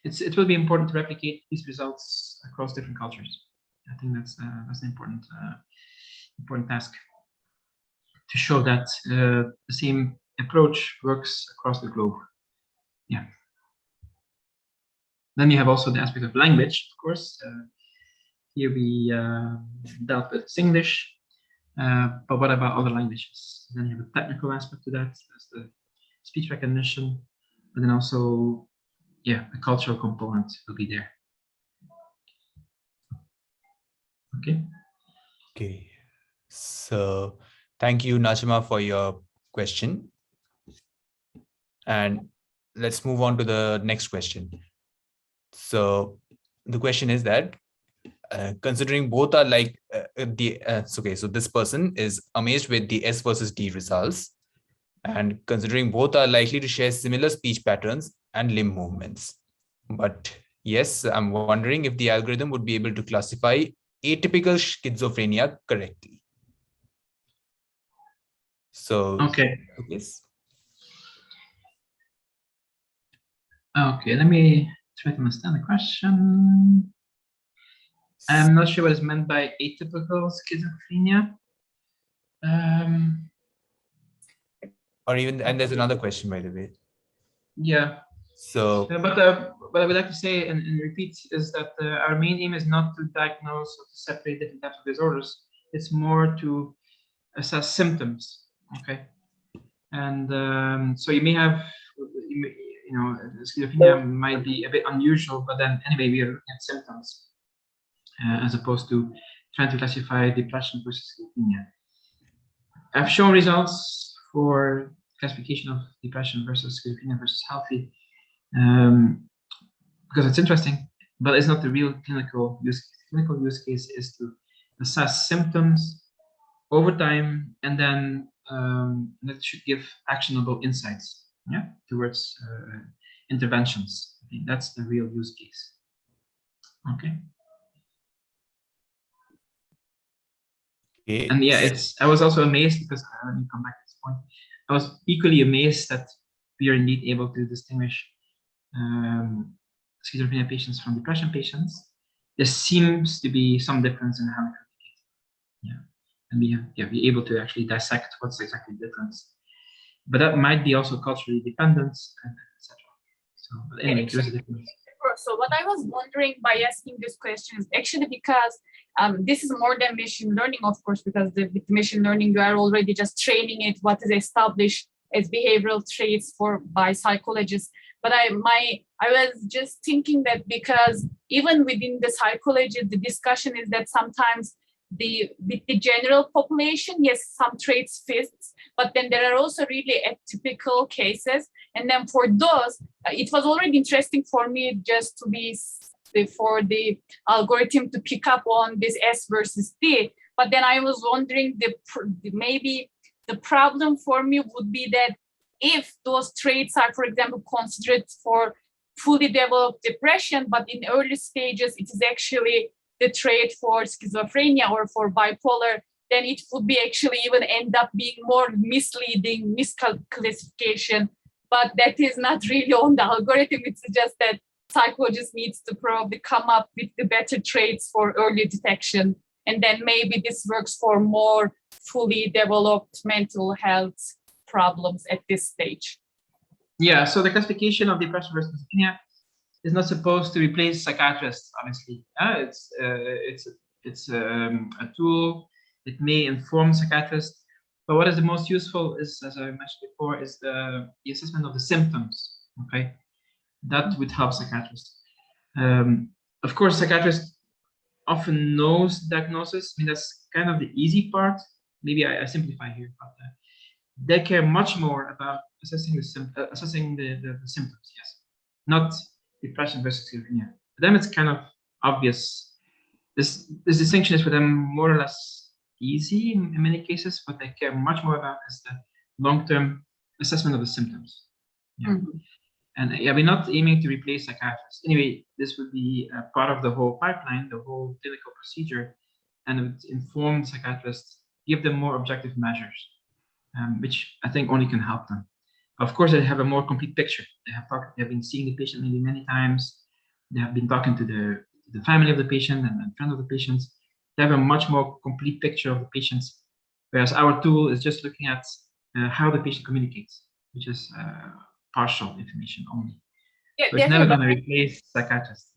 it will be important to replicate these results across different cultures. I think that's an important task to show that the same approach works across the globe. Yeah. Then you have also the aspect of language, of course. Here we dealt with English, but what about other languages? Then you have a technical aspect to that. That's the speech recognition, but then also, yeah, a cultural component will be there. Okay. Okay. So thank you, Najma, for your question. And let's move on to the next question. So the question is that considering both are like okay, so this person is amazed with the S versus D results, and considering both are likely to share similar speech patterns and limb movements. But yes, I'm wondering if the algorithm would be able to classify atypical schizophrenia correctly. So, Okay. yes. Okay, let me try to understand the question. I'm not sure what is meant by atypical schizophrenia. Or even, and there's another question, by the way. Yeah. So, but what I would like to say and repeat is that our main aim is not to diagnose or to separate different types of disorders. It's more to assess symptoms. Okay. And so you may have, you know, schizophrenia might be a bit unusual, but then anyway, we are looking at symptoms as opposed to trying to classify depression versus schizophrenia. I've shown results for classification of depression versus schizophrenia versus healthy because it's interesting, but it's not the real clinical use case. Clinical use case is to assess symptoms over time, and then that should give actionable insights, yeah, towards interventions. I think that's the real use case. Okay. And yeah, I was also amazed because let me come back to this point. I was equally amazed that we are indeed able to distinguish schizophrenia patients from depression patients. There seems to be some difference in how we communicate. Yeah, and be able to actually dissect what's exactly the difference. But that might be also culturally dependent, etc. So, but anyway, there's a difference. So what I was wondering by asking this question is actually because this is more than machine learning, of course, because with machine learning, you are already just training it what is established as behavioral traits by psychologists. But I was just thinking that because even within the psychology, the discussion is that sometimes with the general population, yes, some traits fit, but then there are also really atypical cases. And then for those, it was already interesting for me just to for the algorithm to pick up on this S versus D. But then I was wondering maybe the problem for me would be that if those traits are, for example, considered for fully developed depression, but in early stages, it is actually the trait for schizophrenia or for bipolar, then it would be actually even end up being more misleading, misclassification. But that is not really on the algorithm. It's just that psychologist needs to probably come up with the better traits for early detection. And then maybe this works for more fully developed mental health problems at this stage. Yeah, so the classification of depression versus schizophrenia is not supposed to replace psychiatrists, obviously. It's a tool. It may inform psychiatrists, but what is the most useful is, as I mentioned before, is the assessment of the symptoms. Okay, that would help psychiatrists. Of course, psychiatrists often knows diagnosis. I mean, that's kind of the easy part. Maybe I simplify here, but they care much more about assessing the symptoms. Yes, not depression versus schizophrenia. For them, it's kind of obvious. This distinction is for them more or less easy in many cases. What they care much more about is the long-term assessment of the symptoms. Yeah. Mm-hmm. And yeah, we're not aiming to replace psychiatrists. Anyway, this would be a part of the whole pipeline, the whole clinical procedure, and it would inform psychiatrists, give them more objective measures, which I think only can help them. Of course, they have a more complete picture. They have been seeing the patient maybe many times. They have been talking to the family of the patient and friends of the patients. They have a much more complete picture of the patients, whereas our tool is just looking at how the patient communicates, which is partial information only. Yeah, so it's never going to replace psychiatrists.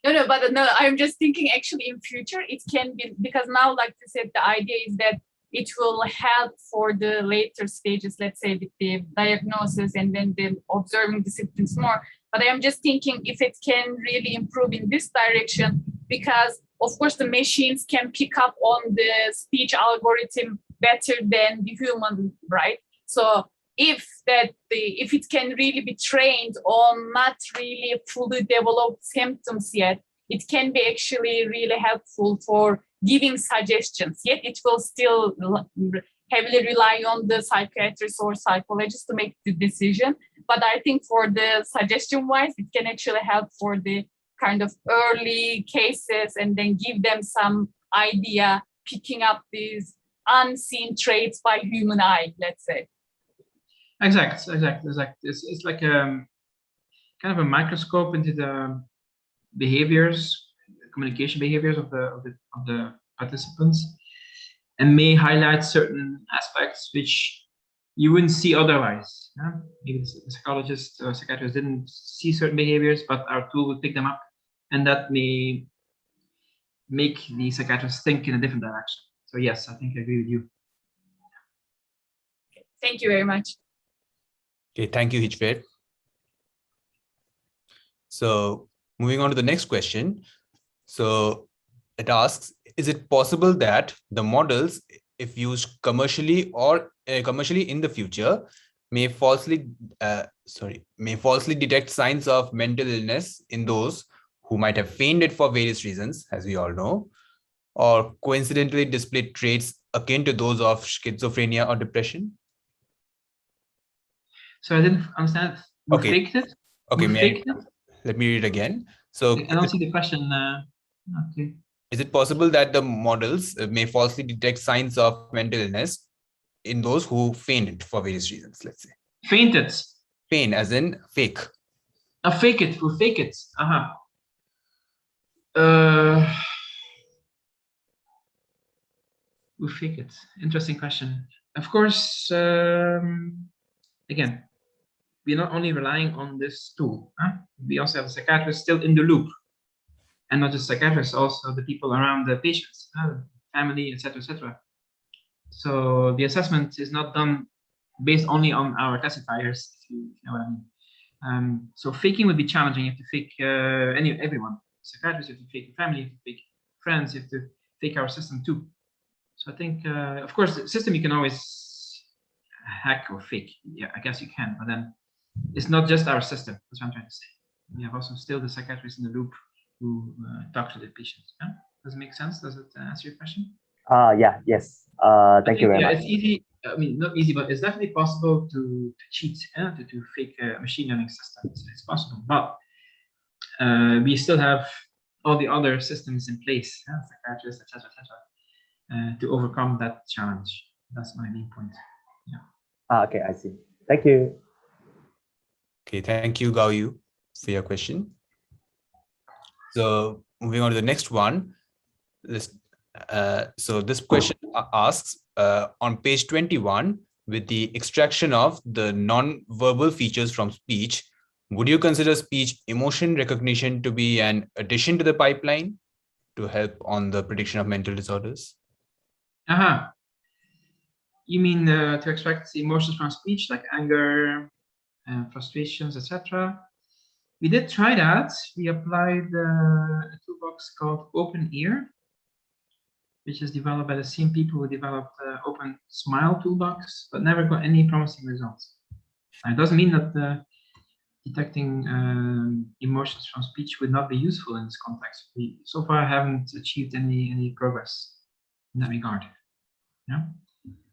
No, I'm just thinking actually in future it can be, because now, like you said, the idea is that it will help for the later stages, let's say with the diagnosis and then the observing the symptoms more. But I'm just thinking if it can really improve in this direction, because of course the machines can pick up on the speech algorithm better than the human, right? So if it can really be trained on not really fully developed symptoms yet, it can be actually really helpful for giving suggestions, yet it will still heavily rely on the psychiatrist or psychologist to make the decision. But I think for the suggestion wise, it can actually help for the kind of early cases and then give them some idea, picking up these unseen traits by human eye, let's say. Exactly. It's like kind of a microscope into the behaviors, communication behaviors of the participants, and may highlight certain aspects which you wouldn't see otherwise. Yeah? Maybe the psychologist or psychiatrist didn't see certain behaviors, but our tool would pick them up, and that may make the psychiatrist think in a different direction. So yes, I think I agree with you. Thank you very much. Okay, thank you, Hichvet. So moving on to the next question. So it asks, is it possible that the models, if used commercially or commercially in the future, may falsely detect signs of mental illness in those who might have feigned it for various reasons, as we all know, or coincidentally display traits akin to those of schizophrenia or depression? So I didn't understand. Who Okay. faked it? Okay, Who faked it? let me read again. So I don't see the question. Okay. is it possible that the models may falsely detect signs of mental illness in those who feign it for various reasons, let's say? Fainted. Feign as in fake. Fake it. Who fake it? Who fake it? Interesting question. Of course, again, we're not only relying on this tool. We also have a psychiatrist still in the loop, and not just psychiatrists, also the people around the patients, family, etc., etc. So the assessment is not done based only on our classifiers, if you know what I mean. So faking would be challenging. You have to fake everyone. Psychiatrists, you have to fake your family, you have to fake friends, you have to fake our system too. So I think, of course, the system you can always hack or fake. Yeah, I guess you can, but then it's not just our system. That's what I'm trying to say. We have also still the psychiatrists in the loop who talk to the patients. Yeah? Does it make sense? Does it answer your question? Yes. Thank you very much. It's easy. I mean, not easy, but it's definitely possible to cheat, to fake a machine learning system. It's possible, but we still have all the other systems in place, psychiatrists, etc., to overcome that challenge. That's my main point. Yeah. Okay, I see. Thank you. Okay, thank you, Gao Yu, for your question. So moving on to the next one. So this question asks, on page 21, with the extraction of the non-verbal features from speech, would you consider speech emotion recognition to be an addition to the pipeline to help on the prediction of mental disorders? You mean to extract emotions from speech, like anger, frustrations, etc.? We did try that. We applied a toolbox called Open Ear, which is developed by the same people who developed Open Smile toolbox, but never got any promising results. It doesn't mean that detecting emotions from speech would not be useful in this context. We so far haven't achieved any progress in that regard. Yeah.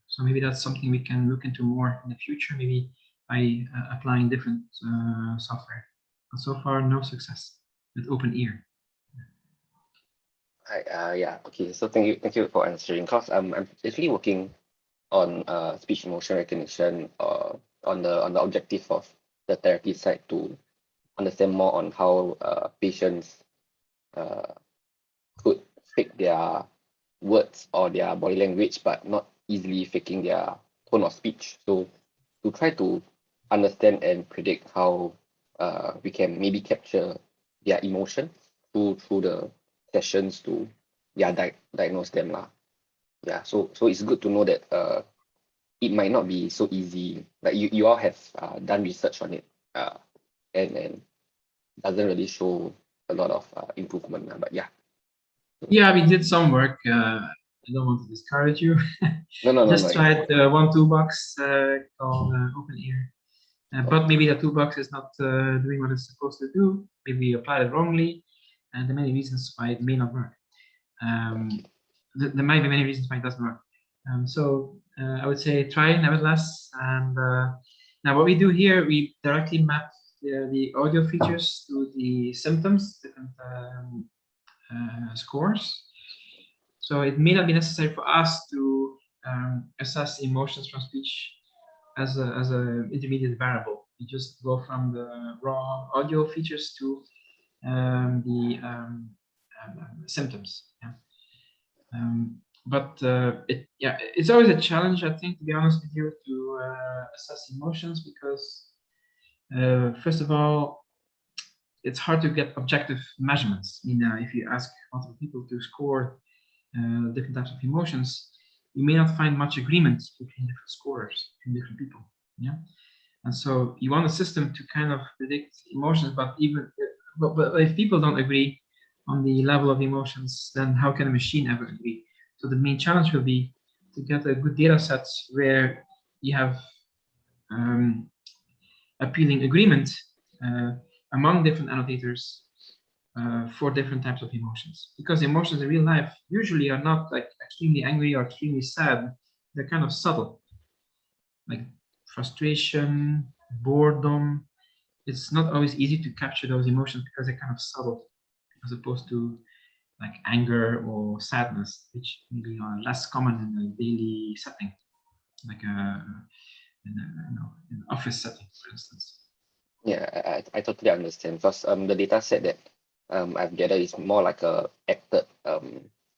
So maybe that's something we can look into more in the future, maybe by applying different software. But so far, no success with Open Ear. Okay. So thank you for answering. Because I'm actually working on speech emotion recognition on the objective of the therapy side to understand more on how patients could fake their words or their body language, but not easily faking their tone of speech. So to try to understand and predict how we can maybe capture their emotions through the sessions to diagnose them lah. Yeah, so it's good to know that it might not be so easy. Like you all have done research on it and doesn't really show a lot of improvement, but yeah. Yeah, we did some work. I don't want to discourage you. No. Just tried one toolbox called Open Ear. But maybe the toolbox is not doing what it's supposed to do. Maybe we applied it wrongly, and there are many reasons why it may not work. there might be many reasons why it doesn't work. I would say try nevertheless. And now what we do here, we directly map the audio features to the symptoms, different scores. So it may not be necessary for us to assess emotions from speech as a intermediate variable. We just go from the raw audio features to the symptoms. Yeah. It's always a challenge, I think, to be honest with you, to assess emotions because, first of all, it's hard to get objective measurements. If you ask multiple people to score different types of emotions, you may not find much agreement between different scorers, between different people. Yeah, and so you want a system to kind of predict emotions, but if people don't agree on the level of emotions, then how can a machine ever agree? So the main challenge will be to get a good data set where you have appealing agreement among different annotators for different types of emotions. Because emotions in real life usually are not like extremely angry or extremely sad. They're kind of subtle, like frustration, boredom. It's not always easy to capture those emotions because they're kind of subtle, as opposed to like anger or sadness, which maybe are less common in a daily setting, like in an office setting, for instance. Yeah, I totally understand, because the data set that I've gathered is more like a acted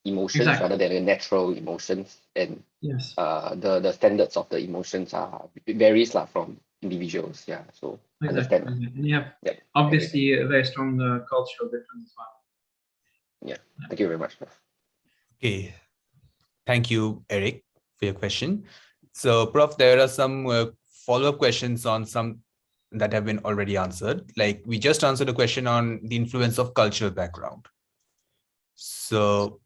emotions rather than a natural emotions, and yes, the standards of the emotions varies from individuals. Yeah, so understand. And you have obviously a very strong cultural difference as well. Yeah, thank you very much. Okay, thank you, Eric, for your question. So, Prof, there are some follow-up questions on some that have been already answered. Like we just answered a question on the influence of cultural background. So,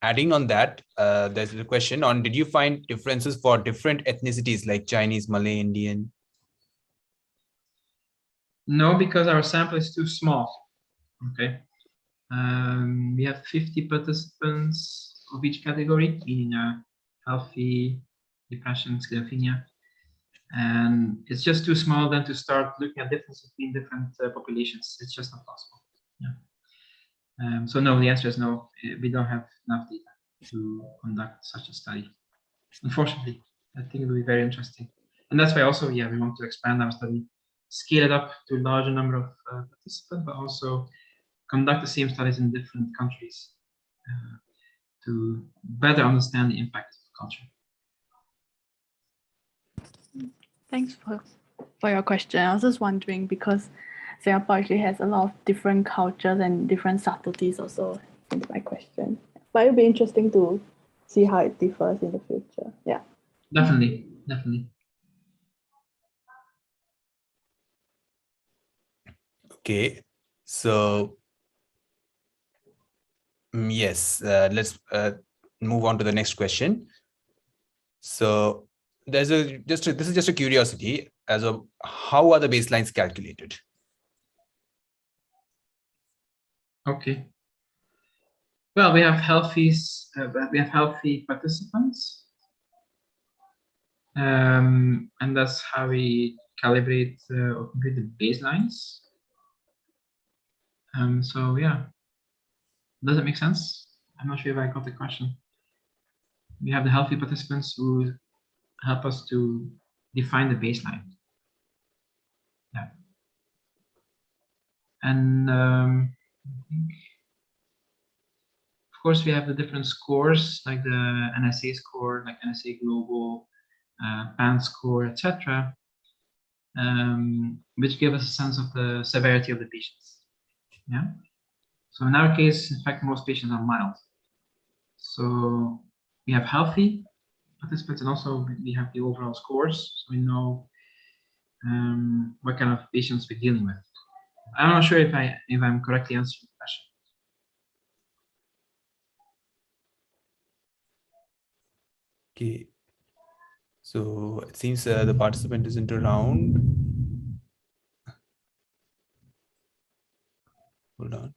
adding on that, there's a question on, did you find differences for different ethnicities like Chinese, Malay, Indian? No, because our sample is too small. Okay. We have 50 participants of each category, meaning healthy, depression, schizophrenia. And it's just too small then to start looking at differences between different populations. It's just not possible. Yeah. So no, the answer is no. We don't have enough data to conduct such a study. Unfortunately, I think it will be very interesting. And that's why also, we want to expand our study, scale it up to a larger number of participants, but also conduct the same studies in different countries to better understand the impact of culture. Thanks for your question. I was just wondering, because Singapore actually has a lot of different cultures and different subtleties also, into my question. But it'll be interesting to see how it differs in the future. Yeah. Definitely. Okay, so yes, let's move on to the next question. So this is just a curiosity as of how are the baselines calculated? Okay. Well, we have healthy participants, and that's how we calibrate or compute the baselines. So yeah, does it make sense? I'm not sure if I got the question. We have the healthy participants who help us to define the baseline. Yeah. And of course, we have the different scores, like the NSA score, like NSA Global, PAN score, etc., which give us a sense of the severity of the patients. Yeah. So in our case, in fact, most patients are mild. So we have healthy participants, and also we have the overall scores, so we know what kind of patients we're dealing with. I'm not sure if I'm correctly answering the question. Okay, so it seems the participant isn't around. Hold on.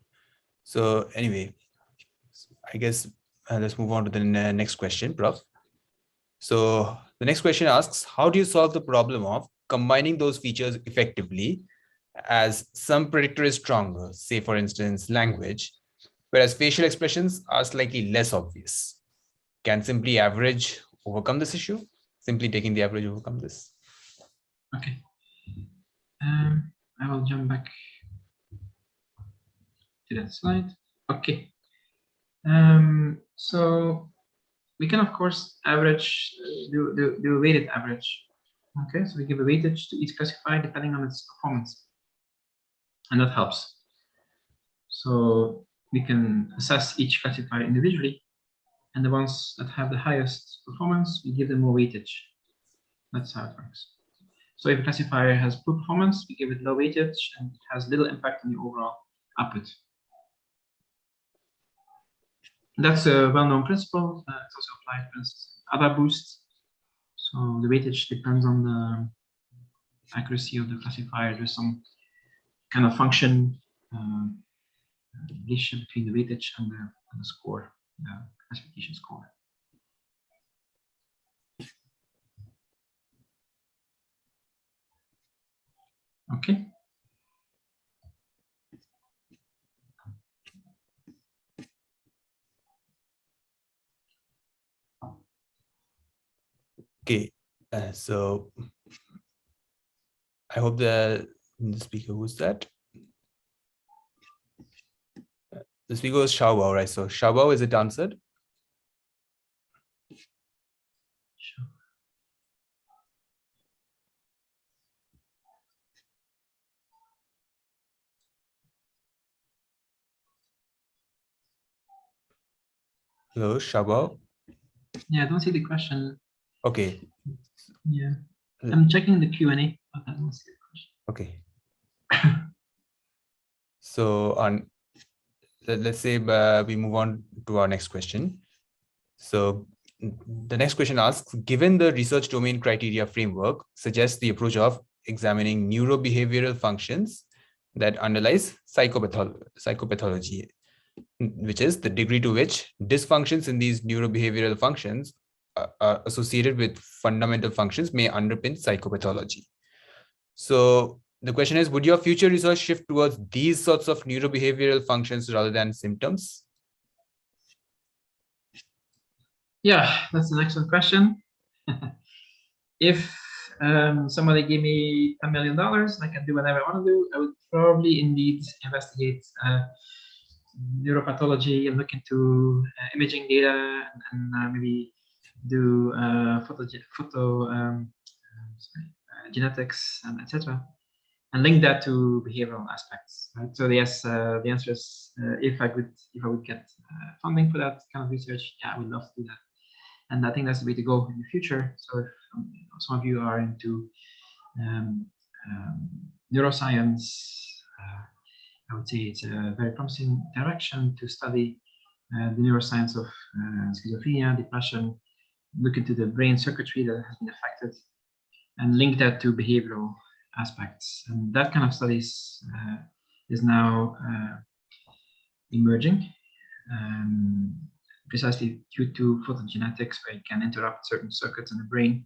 So anyway, I guess let's move on to the next question, Prof. So the next question asks, how do you solve the problem of combining those features effectively as some predictor is stronger, say for instance, language, whereas facial expressions are slightly less obvious? Can simply average overcome this issue? Simply taking the average overcome this? Okay. I will jump back to that slide. Okay. So we can, of course, average, do a weighted average. Okay, so we give a weightage to each classifier depending on its performance. And that helps. So we can assess each classifier individually, and the ones that have the highest performance, we give them more weightage. That's how it works. So if a classifier has poor performance, we give it low weightage and it has little impact on the overall output. That's a well-known principle. It's also applied for other boosts. So the weightage depends on the accuracy of the classifier. There's some kind of function relationship between the weightage and the score, the classification score. Okay. Okay, so I hope the speaker was that. The speaker was Xiaobao, right? So Xiaobao, is it answered? Sure. Hello, Xiaobao. Yeah, I don't see the question. Okay. Yeah, I'm checking the Q&A, but I don't see the question. Okay. So let's say we move on to our next question. So the next question asks, given the research domain criteria framework suggests the approach of examining neurobehavioral functions that underlies psychopathology, which is the degree to which dysfunctions in these neurobehavioral functions are associated with fundamental functions may underpin psychopathology. So the question is, would your future research shift towards these sorts of neurobehavioral functions rather than symptoms? Yeah, that's an excellent question. If somebody gave me $10 million, I can do whatever I want to do, I would probably indeed investigate neuropathology and look into imaging data and maybe do genetics and etc. and link that to behavioral aspects. Right? So yes, the answer is if I would get funding for that kind of research, yeah, I would love to do that. And I think that's the way to go in the future. So if some of you are into neuroscience, I would say it's a very promising direction to study the neuroscience of schizophrenia, depression, look into the brain circuitry that has been affected, and link that to behavioral aspects. And that kind of studies is now emerging. Precisely due to photogenetics, where you can interrupt certain circuits in the brain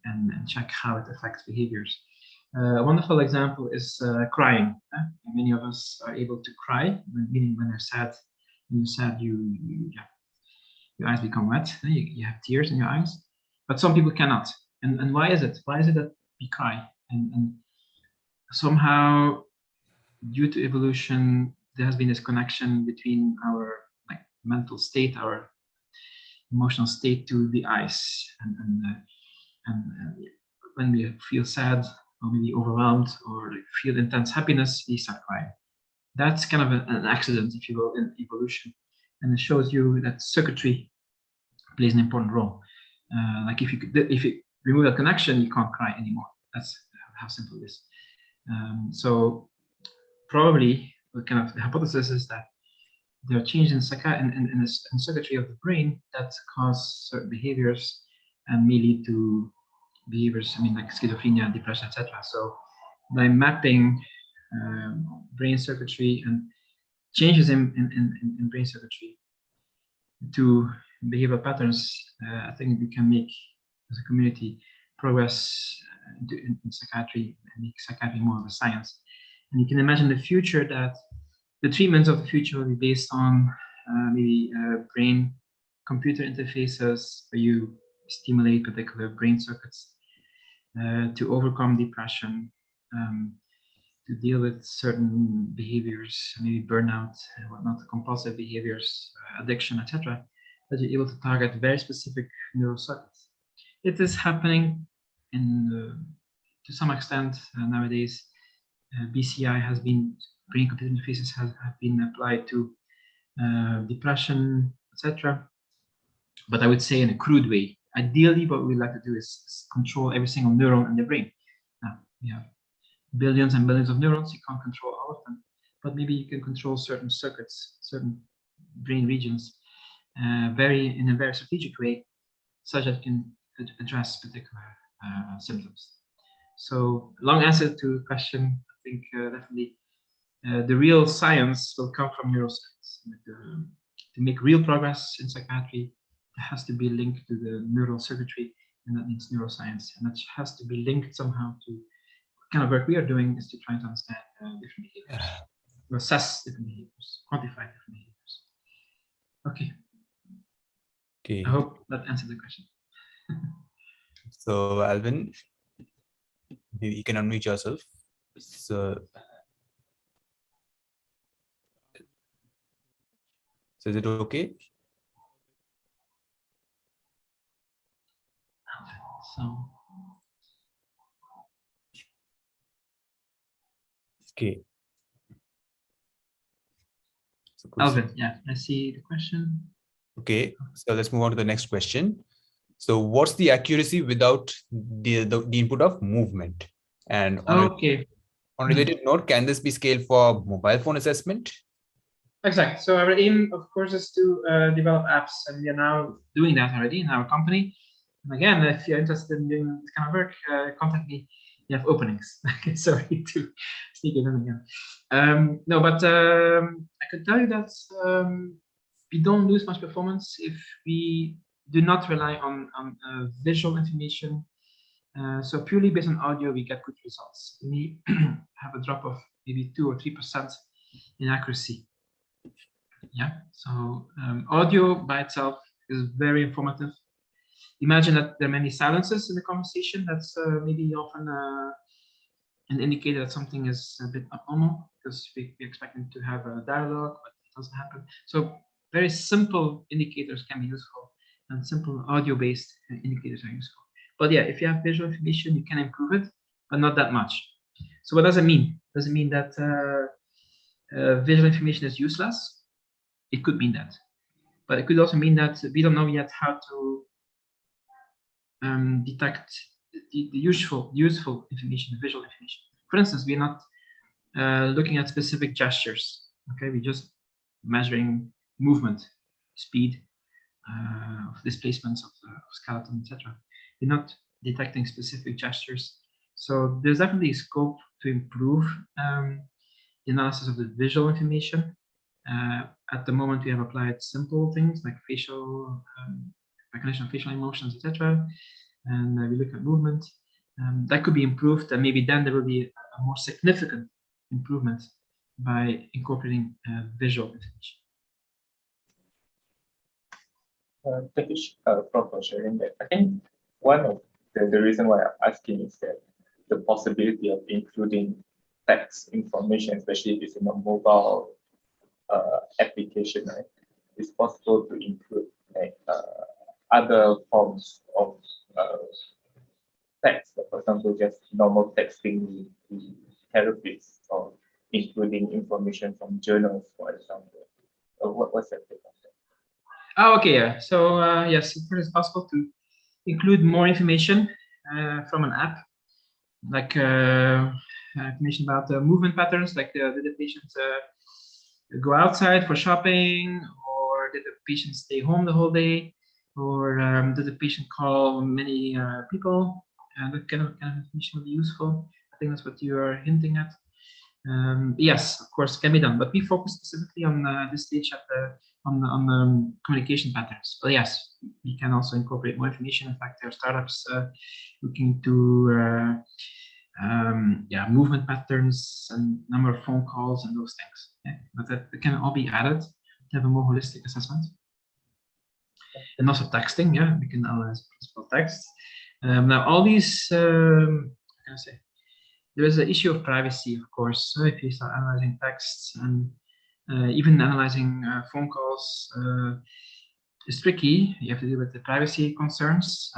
and check how it affects behaviors. A wonderful example is crying. Many of us are able to cry, meaning when they're sad. When you're sad, your eyes become wet. You have tears in your eyes, but some people cannot. And why is it? Why is it that we cry? And somehow, due to evolution, there has been this connection between our mental state, our emotional state, to the eyes, and when we feel sad or maybe overwhelmed or feel intense happiness, we start crying. That's kind of an accident, if you will, in evolution, and it shows you that circuitry plays an important role. Like if you remove that connection, you can't cry anymore. That's how simple it is. So probably the kind of hypothesis is that there are changes in circuitry of the brain that cause certain behaviors and may lead to behaviors, like schizophrenia, depression, etc. So by mapping brain circuitry and changes in brain circuitry, to behavioral patterns, I think we can make, as a community, progress in psychiatry and make psychiatry more of a science. And you can imagine the future that the treatments of the future will be based on maybe brain-computer interfaces where you stimulate particular brain circuits to overcome depression, to deal with certain behaviors, maybe burnout and whatnot, compulsive behaviors, addiction, etc., that you're able to target very specific neural circuits. It is happening to some extent nowadays. BCI has been, brain-computer interfaces have been applied to depression, etc. But I would say in a crude way. Ideally, what we'd like to do is control every single neuron in the brain. Now, we have billions and billions of neurons, you can't control all of them, but maybe you can control certain circuits, certain brain regions, in a very strategic way, such that you can address particular symptoms. So, long answer to the question, I think definitely the real science will come from neuroscience. To make real progress in psychiatry, it has to be linked to the neural circuitry, and that means neuroscience, and that has to be linked somehow to what kind of work we are doing is to try to understand different behaviors, to assess different behaviors, quantify different behaviors. Okay. Okay. I hope that answered the question. So Alvin, you can unmute yourself. So is it okay? So. Okay. So Alvin, yeah, I see the question. Okay, so let's move on to the next question. So what's the accuracy without the input of movement? And on a related note, can this be scaled for mobile phone assessment? Exactly. So our aim, of course, is to develop apps, and we are now doing that already in our company. And again, if you're interested in doing this kind of work, contact me. You have openings. Sorry to sneak it in again. No, but I could tell you that we don't lose much performance if we do not rely on visual information. So purely based on audio, we get good results. We have a drop of maybe 2 or 3% in accuracy. Yeah. So audio by itself is very informative. Imagine that there are many silences in the conversation. That's maybe often an indicator that something is a bit abnormal, because we expect them to have a dialogue, but it doesn't happen. So very simple indicators can be useful, and simple audio-based indicators are useful. But yeah, if you have visual information, you can improve it, but not that much. So what does it mean? Does it mean that visual information is useless? It could mean that. But it could also mean that we don't know yet how to detect the useful information, the visual information. For instance, we're not looking at specific gestures. Okay, we're just measuring movement, speed, of displacements of skeleton, etc. We're not detecting specific gestures. So there's definitely scope to improve the analysis of the visual information. At the moment, we have applied simple things like facial recognition of facial emotions, etc. And we look at movement. That could be improved, and maybe then there will be a more significant improvement by incorporating visual information. Thank you, Prof, for sharing that. I think one of the reason why I'm asking is that the possibility of including text information, especially if it's in a mobile application, right? It's possible to include like other forms of text, for example, just normal texting the therapists, or including information from journals, for example. What's that take on that? Oh, okay, yeah. So yes, it is possible to include more information from an app, like information about movement patterns, like did the patient go outside for shopping, or did the patient stay home the whole day, or did the patient call many people? That kind of information would be useful. I think that's what you are hinting at. Yes, of course, can be done, but we focus specifically on this stage at the on the communication patterns. But yes, we can also incorporate more information. In fact, there are startups looking to movement patterns and number of phone calls and those things. Yeah? But that can all be added to have a more holistic assessment. And also texting, yeah, we can analyze principal text. Now, all these, there is an issue of privacy, of course. So if you start analyzing texts and even analyzing phone calls, it's tricky. You have to deal with the privacy concerns.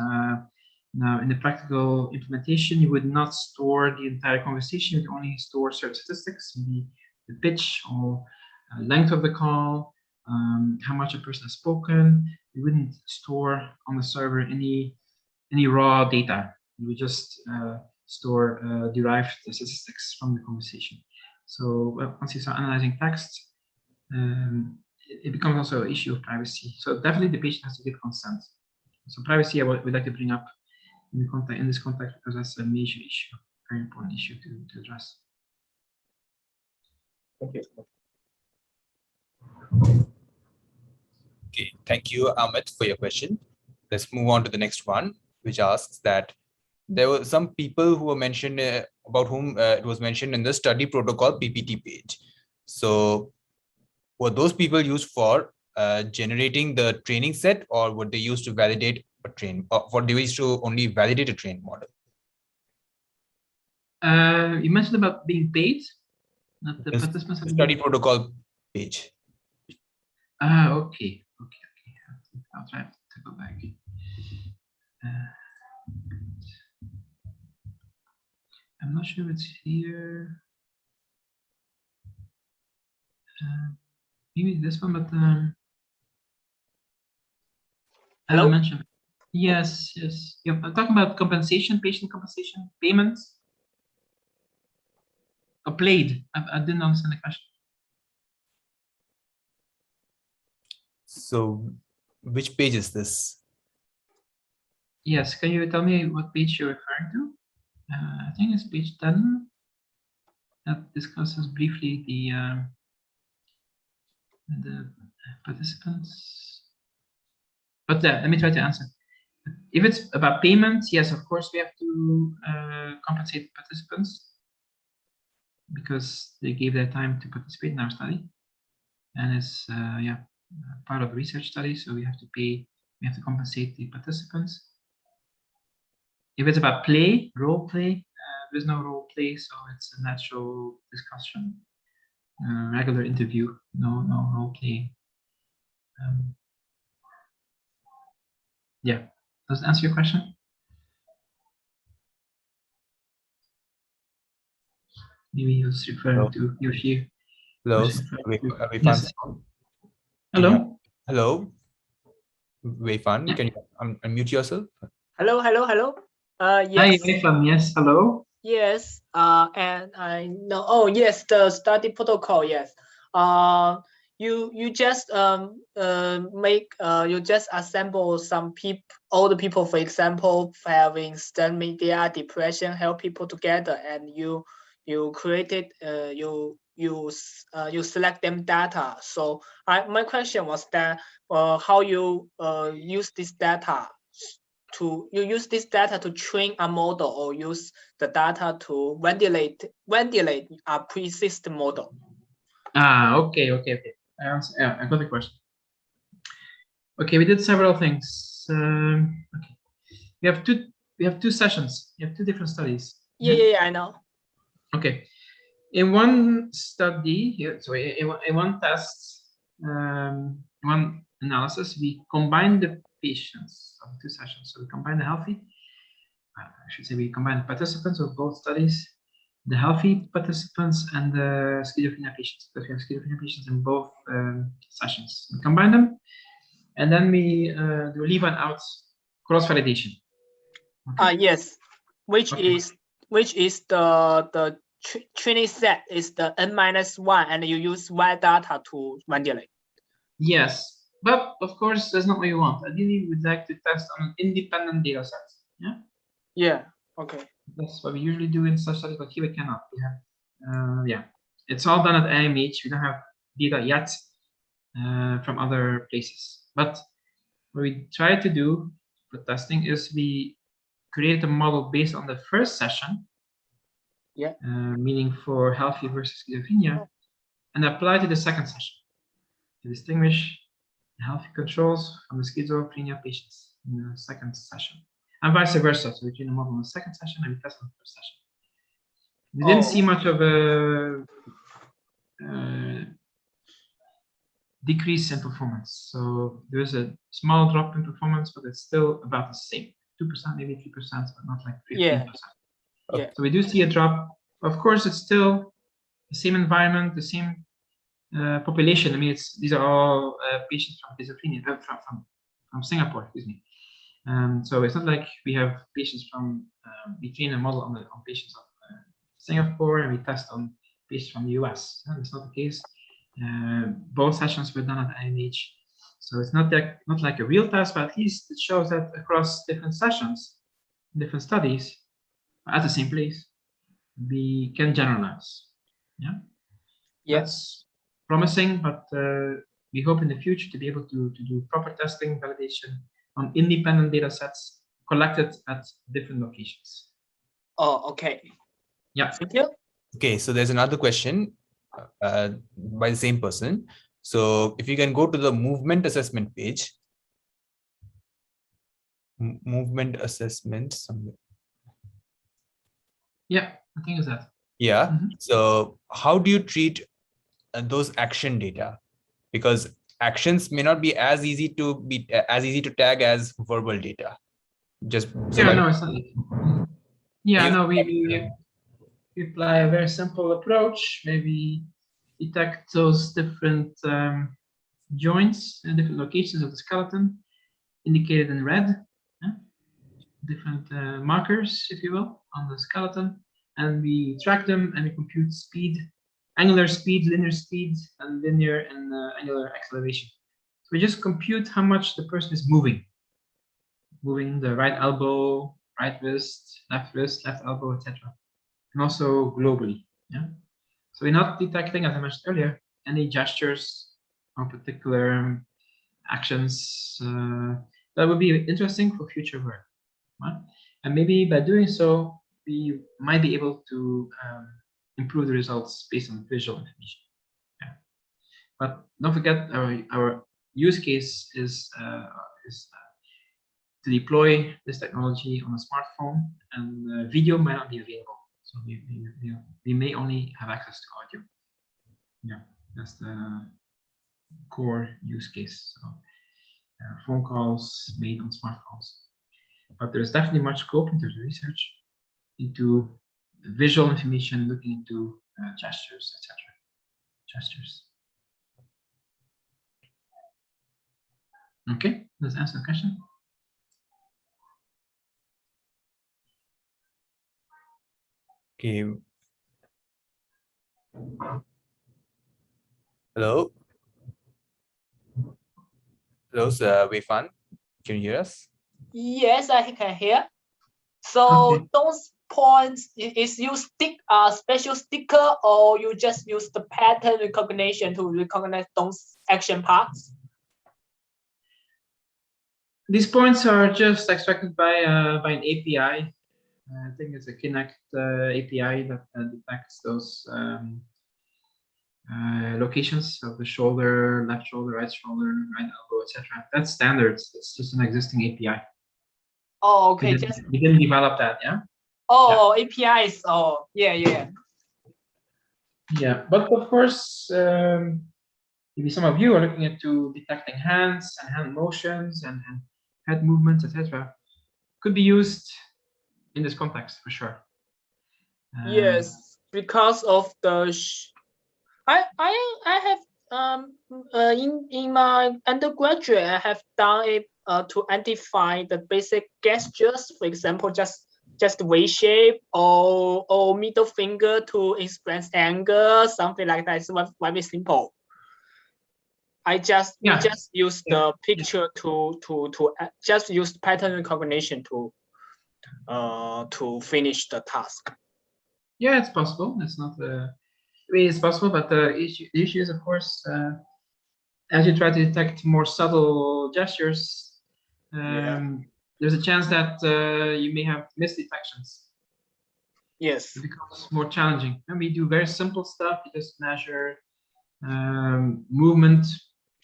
Now, in the practical implementation, you would not store the entire conversation. You would only store certain statistics, maybe the pitch or length of the call, how much a person has spoken. You wouldn't store on the server any raw data. You would just store derived statistics from the conversation. So once you start analyzing text, it becomes also an issue of privacy. So definitely the patient has to give consent. So privacy I would like to bring up in this context because that's a major issue, very important issue to address. Thank you. Okay, thank you, Ahmed, for your question. Let's move on to the next one, which asks that there were some people who were mentioned about whom it was mentioned in the study protocol PPT page. So were those people used for generating the training set, or were they used to validate a train, or were they used to only validate a trained model? You mentioned about being paid, not the participants. The study protocol page. Okay. I'll try to go back. I'm not sure if it's here. Maybe this one, but hello? I mentioned. Yes. Yeah, I'm talking about compensation, patient compensation, payments. Or played. I didn't understand the question. So which page is this? Yes, can you tell me what page you're referring to? I think it's page 10. That discusses briefly the participants. But let me try to answer. If it's about payments, yes, of course we have to compensate participants because they gave their time to participate in our study, and it's part of the research study, so we have to pay. We have to compensate the participants. If it's about play, role play, there's no role play, so it's a natural discussion, regular interview, no role play. Yeah, does that answer your question? Maybe he was referring to he or she. Hello, Yes. Hello. Hello, Weifan, can you unmute yourself? Hello. Yes. Hi, Weifan. Yes. Hello. Yes. And I know. Oh, yes. The study protocol. Yes. You just you just assemble some people, all the people, for example, having STEM media, depression, help people together, and you created you select them data. So my question was that how you use this data to train a model, or use the data to validate a pre-existing model. Okay. I got the question. Okay, we did several things. Okay, we have two sessions. You have two different studies. Yeah, I know. Okay, in one study, in one test, one analysis, we combined the patients of two sessions. So we combined the healthy. I should say we combined the participants of both studies, the healthy participants and the schizophrenia patients. Because we have schizophrenia patients in both sessions. We combine them, and then we do leave one out cross-validation. Okay. Yes, which is the training set is the n-1, and you use Y data to validate. Yes, but of course that's not what you want. Ideally, we'd like to test on an independent data set. Yeah. Okay. That's what we usually do in such studies, but here we cannot. We have, it's all done at IMH. We don't have data yet from other places. But what we try to do for testing is we create a model based on the first session, meaning for healthy versus schizophrenia, and apply to the second session to distinguish the healthy controls from the schizophrenia patients in the second session, and vice versa. So we train a model in the second session and we test on the first session. We didn't see much of a decrease in performance. So there's a small drop in performance, but it's still about the same. 2%, maybe 3%, but not like 15%. Yeah. So we do see a drop. Of course, it's still the same environment, the same population. I mean, these are all patients from schizophrenia, from Singapore, excuse me. So it's not like we have patients from, we train a model on patients of Singapore and we test on patients from the US. That's not the case. Both sessions were done at INH. So it's not like a real test, but at least it shows that across different sessions, different studies, at the same place, we can generalize. Yeah. That's promising, but we hope in the future to be able to do proper testing, validation on independent data sets collected at different locations. Oh, okay. Yeah. Thank you. Okay, so there's another question by the same person. So if you can go to the movement assessment page. Movement assessment somewhere. Yeah, I think it's that. Yeah. So how do you treat those action data? Because actions may not be as easy to tag as verbal data. Just so no, it's not. Yeah, no, we apply a very simple approach. Maybe detect those different joints and different locations of the skeleton indicated in red, different markers, if you will, on the skeleton, and we track them and we compute speed, angular speed, linear speed, and linear and angular acceleration. So we just compute how much the person is moving the right elbow, right wrist, left elbow, etc. And also globally. Yeah. So we're not detecting, as I mentioned earlier, any gestures or particular actions. That would be interesting for future work. Right? And maybe by doing so, we might be able to improve the results based on visual information. Yeah. But don't forget, our use case is to deploy this technology on a smartphone, and video might not be available. So we may only have access to audio. Yeah, that's the core use case. So phone calls made on smartphones. But there's definitely much scope into the research into visual information, looking into gestures, etc. Gestures. Okay, let's answer the question. Okay. Hello. Hello, Wei Fan. Can you hear us? Yes, I can hear. So those points, is you stick a special sticker or you just use the pattern recognition to recognize those action parts? These points are just extracted by an API. I think it's a Kinect API that detects those locations of the shoulder, left shoulder, right elbow, etc. That's standard. It's just an existing API. Oh, okay. We didn't develop that, yeah? Oh, yeah. APIs. Oh, yeah. Yeah, but of course, maybe some of you are looking into detecting hands and hand motions and head movements, etc. Could be used in this context for sure. Yes, because of the I have in my undergraduate I have done it to identify the basic gestures. For example, just V shape or middle finger to express anger, something like that. It's very simple. We just use the picture to just use pattern recognition to finish the task. Yeah, it's possible. It's not. I mean, it's possible, but the issue is, of course, as you try to detect more subtle gestures, there's a chance that you may have misdetections. Yes. It becomes more challenging. And we do very simple stuff. You just measure movement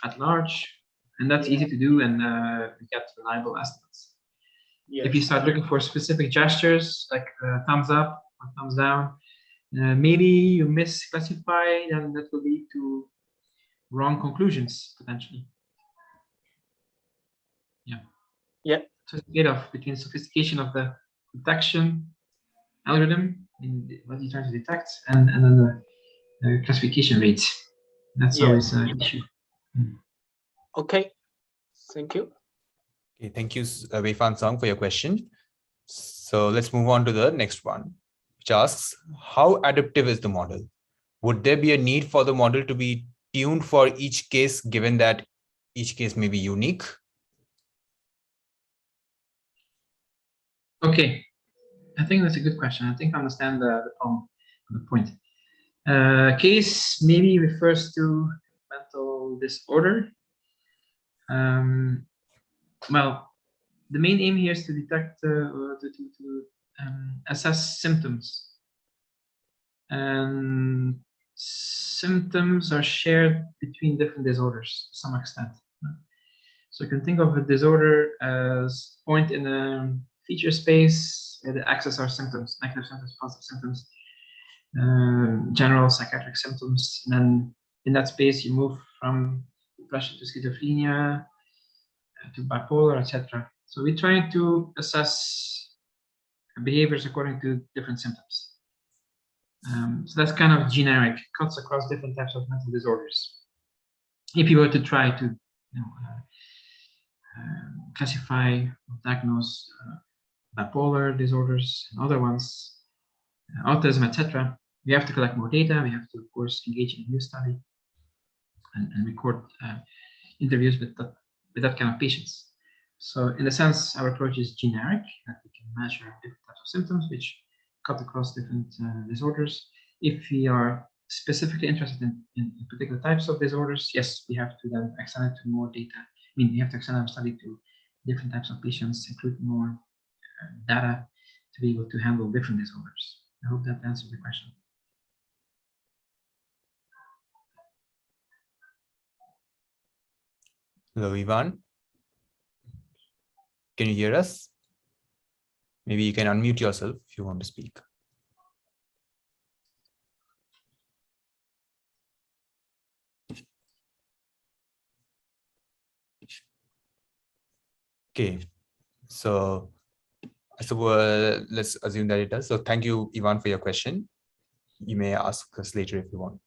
at large, and that's easy to do, and we get reliable estimates. Yes. If you start looking for specific gestures like thumbs up or thumbs down, maybe you misclassify, and that will lead to wrong conclusions potentially. Yeah. Yeah. So it's a trade-off between sophistication of the detection algorithm in what you're trying to detect, and then the classification rate. That's always an issue. Okay. Thank you. Okay, thank you, Wei Fan Song, for your question. So let's move on to the next one, which asks, how adaptive is the model? Would there be a need for the model to be tuned for each case, given that each case may be unique? Okay, I think that's a good question. I think I understand the problem, the point. Case maybe refers to mental disorder. Well, the main aim here is to detect, assess symptoms. And symptoms are shared between different disorders to some extent. So you can think of a disorder as a point in a feature space where the axis are symptoms, negative symptoms, positive symptoms, general psychiatric symptoms. And then in that space, you move from depression to schizophrenia, to bipolar, etc. So we're trying to assess behaviors according to different symptoms. So that's kind of generic, cuts across different types of mental disorders. If you were to try to classify or diagnose bipolar disorders and other ones, autism, etc., we have to collect more data. We have to, of course, engage in a new study and record interviews with that kind of patients. So in a sense, our approach is generic, that we can measure different types of symptoms which cut across different disorders. If we are specifically interested in particular types of disorders, yes, we have to then extend it to more data. I mean, we have to extend our study to different types of patients, include more data to be able to handle different disorders. I hope that answers the question. Hello, Ivan. Can you hear us? Maybe you can unmute yourself if you want to speak. Okay, so I suppose let's assume that it does. So thank you, Ivan, for your question. You may ask us later if you want.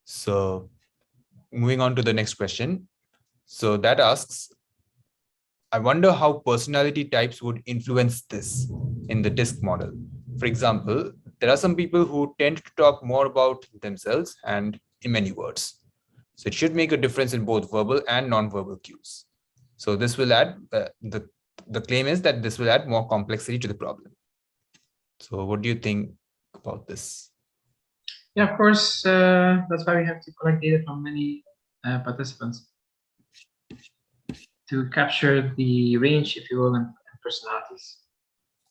So moving on to the next question. So that asks, I wonder how personality types would influence this in the DISC model. For example, there are some people who tend to talk more about themselves and in many words. So it should make a difference in both verbal and non-verbal cues. So this will add, the claim is that this will add more complexity to the problem. So what do you think about this? Yeah, of course, that's why we have to collect data from many participants to capture the range, if you will, and personalities.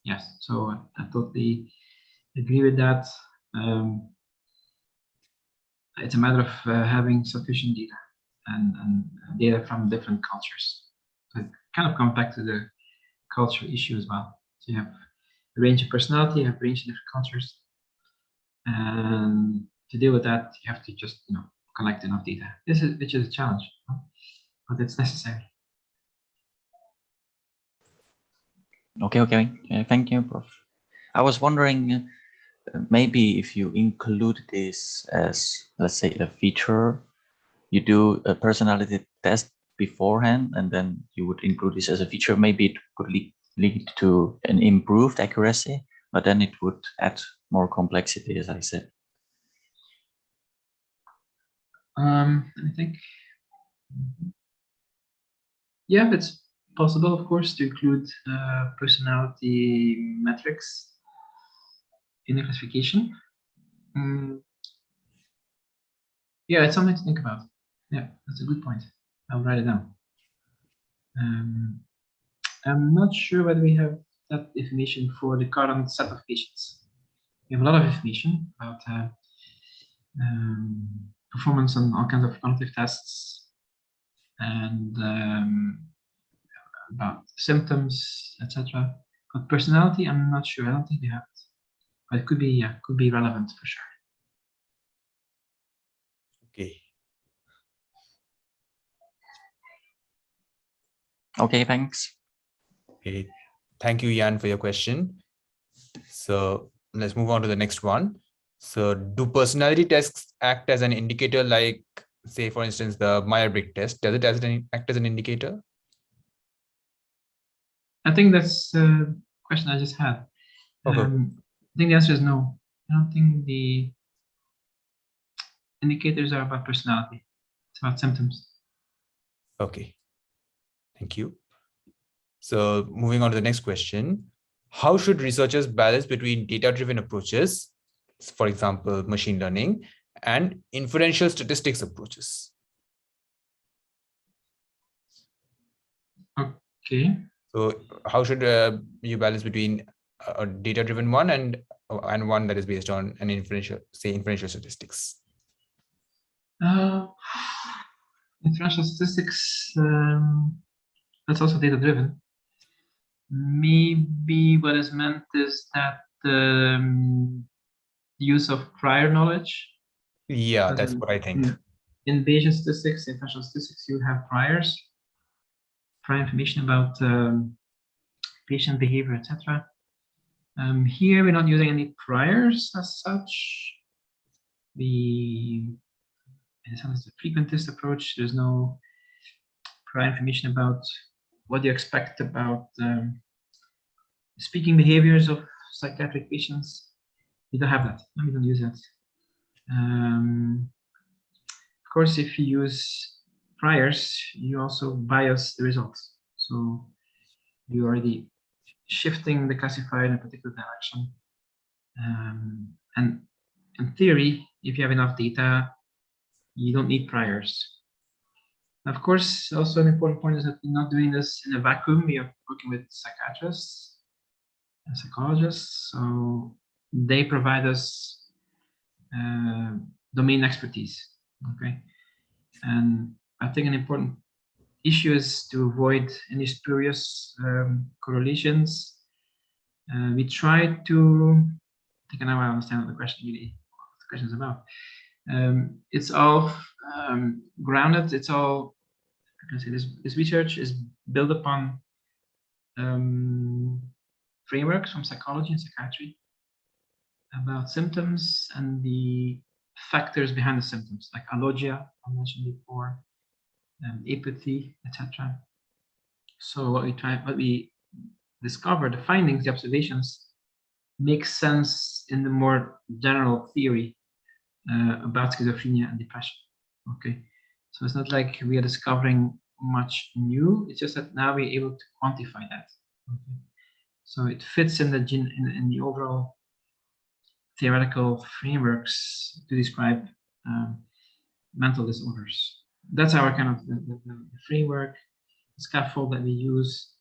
Yes, so I totally agree with that. It's a matter of having sufficient data and data from different cultures. So it kind of comes back to the culture issue as well. So you have a range of personality, you have a range of different cultures. And to deal with that, you have to just collect enough data. Which is a challenge, but it's necessary. Okay. Thank you, Prof. I was wondering, maybe if you include this as, let's say, a feature, you do a personality test beforehand, and then you would include this as a feature. Maybe it could lead to an improved accuracy, but then it would add more complexity, as I said. I think, yeah, it's possible, of course, to include personality metrics in the classification. Yeah, it's something to think about. Yeah, that's a good point. I'll write it down. I'm not sure whether we have that information for the current set of patients. We have a lot of information about performance on all kinds of cognitive tests and about symptoms, etc. But personality, I'm not sure. I don't think we have it. But it could be, yeah, could be relevant for sure. Okay. Okay, thanks. Okay. Thank you, Jan, for your question. So let's move on to the next one. So do personality tests act as an indicator, like, say, for instance, the Myers-Briggs test? Does it act as an indicator? I think that's a question I just had. Okay. I think the answer is no. I don't think the indicators are about personality. It's about symptoms. Okay. Thank you. So moving on to the next question. How should researchers balance between data-driven approaches, for example, machine learning, and inferential statistics approaches? Okay. So how should you balance between a data-driven one and one that is based on an inferential statistics? Inferential statistics, that's also data-driven. Maybe what is meant is that the use of prior knowledge. Yeah, that's what I think. In Bayesian statistics, inferential statistics, you have prior information about patient behavior, etc. Here we're not using any priors as such. In a sense, the frequentist approach, there's no prior information about what you expect about speaking behaviors of psychiatric patients. We don't have that. We don't use that. Of course, if you use priors, you also bias the results. So you're already shifting the classifier in a particular direction. And in theory, if you have enough data, you don't need priors. Of course, also an important point is that we're not doing this in a vacuum. We are working with psychiatrists and psychologists, so they provide us domain expertise. Okay, and I think an important issue is to avoid any spurious correlations. We try to. I think now I understand what the question really, what the question is about. It's all grounded. It's all, I can say this research is built upon frameworks from psychology and psychiatry about symptoms and the factors behind the symptoms, like alogia, I mentioned before, apathy, etc. So what we discovered, the findings, the observations, make sense in the more general theory about schizophrenia and depression. Okay, so it's not like we are discovering much new. It's just that now we're able to quantify that. Okay, so it fits in the overall theoretical frameworks to describe mental disorders. That's our kind of the framework, the scaffold that we use.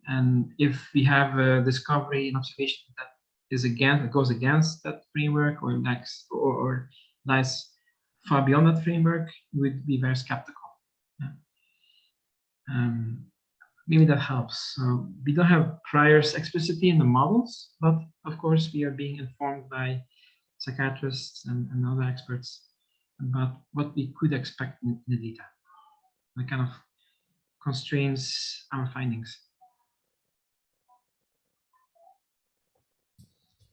And if we have a discovery and observation that goes against that framework or lies far beyond that framework, we would be very skeptical. Yeah. Maybe that helps. So we don't have priors explicitly in the models, but of course we are being informed by psychiatrists and other experts about what we could expect in the data. That kind of constrains our findings.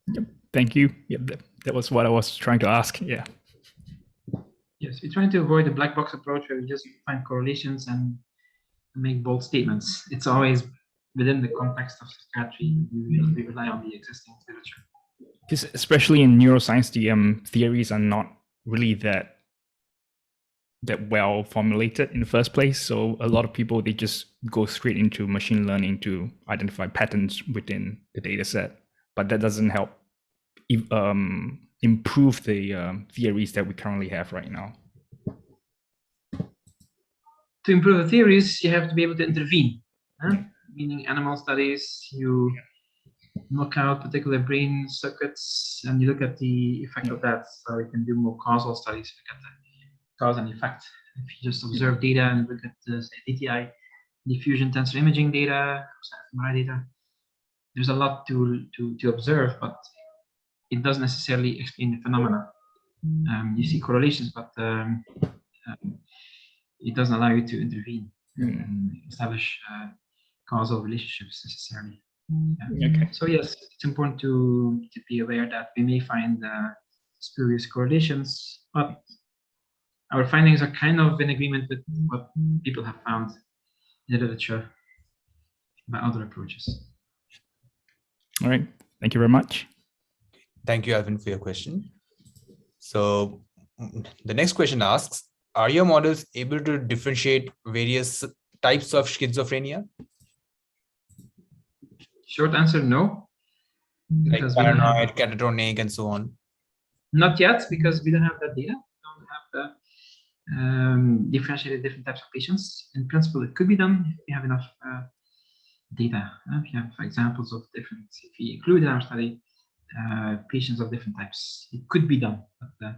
Yep. Thank you. Yep, that was what I was trying to ask. Yeah. Yes, we're trying to avoid the black box approach where we just find correlations and make bold statements. It's always within the context of psychiatry. We rely on the existing literature. Because especially in neuroscience, the theories are not really that well formulated in the first place. So a lot of people, they just go straight into machine learning to identify patterns within the data set, but that doesn't help improve the theories that we currently have right now. to improve the theories, you have to be able to intervene. Meaning animal studies, you knock out particular brain circuits and you look at the effect of that. So you can do more causal studies, look at the cause and effect. If you just observe data and look at the DTI, diffusion tensor imaging data, MRI data, there's a lot to observe, but it doesn't necessarily explain the phenomena. You see correlations, but it doesn't allow you to intervene and establish causal relationships necessarily. Okay. So yes, it's important to be aware that we may find spurious correlations, but our findings are kind of in agreement with what people have found in the literature by other approaches. All right. Thank you very much. Thank you, Alvin, for your question. So the next question asks, are your models able to differentiate various types of schizophrenia? Short answer, no. Like paranoid, catatonic, and so on. Not yet, because we don't have that data. We don't have the differentiated different types of patients. In principle, it could be done if we have enough data. If you have examples of different, if we include in our study patients of different types, it could be done, but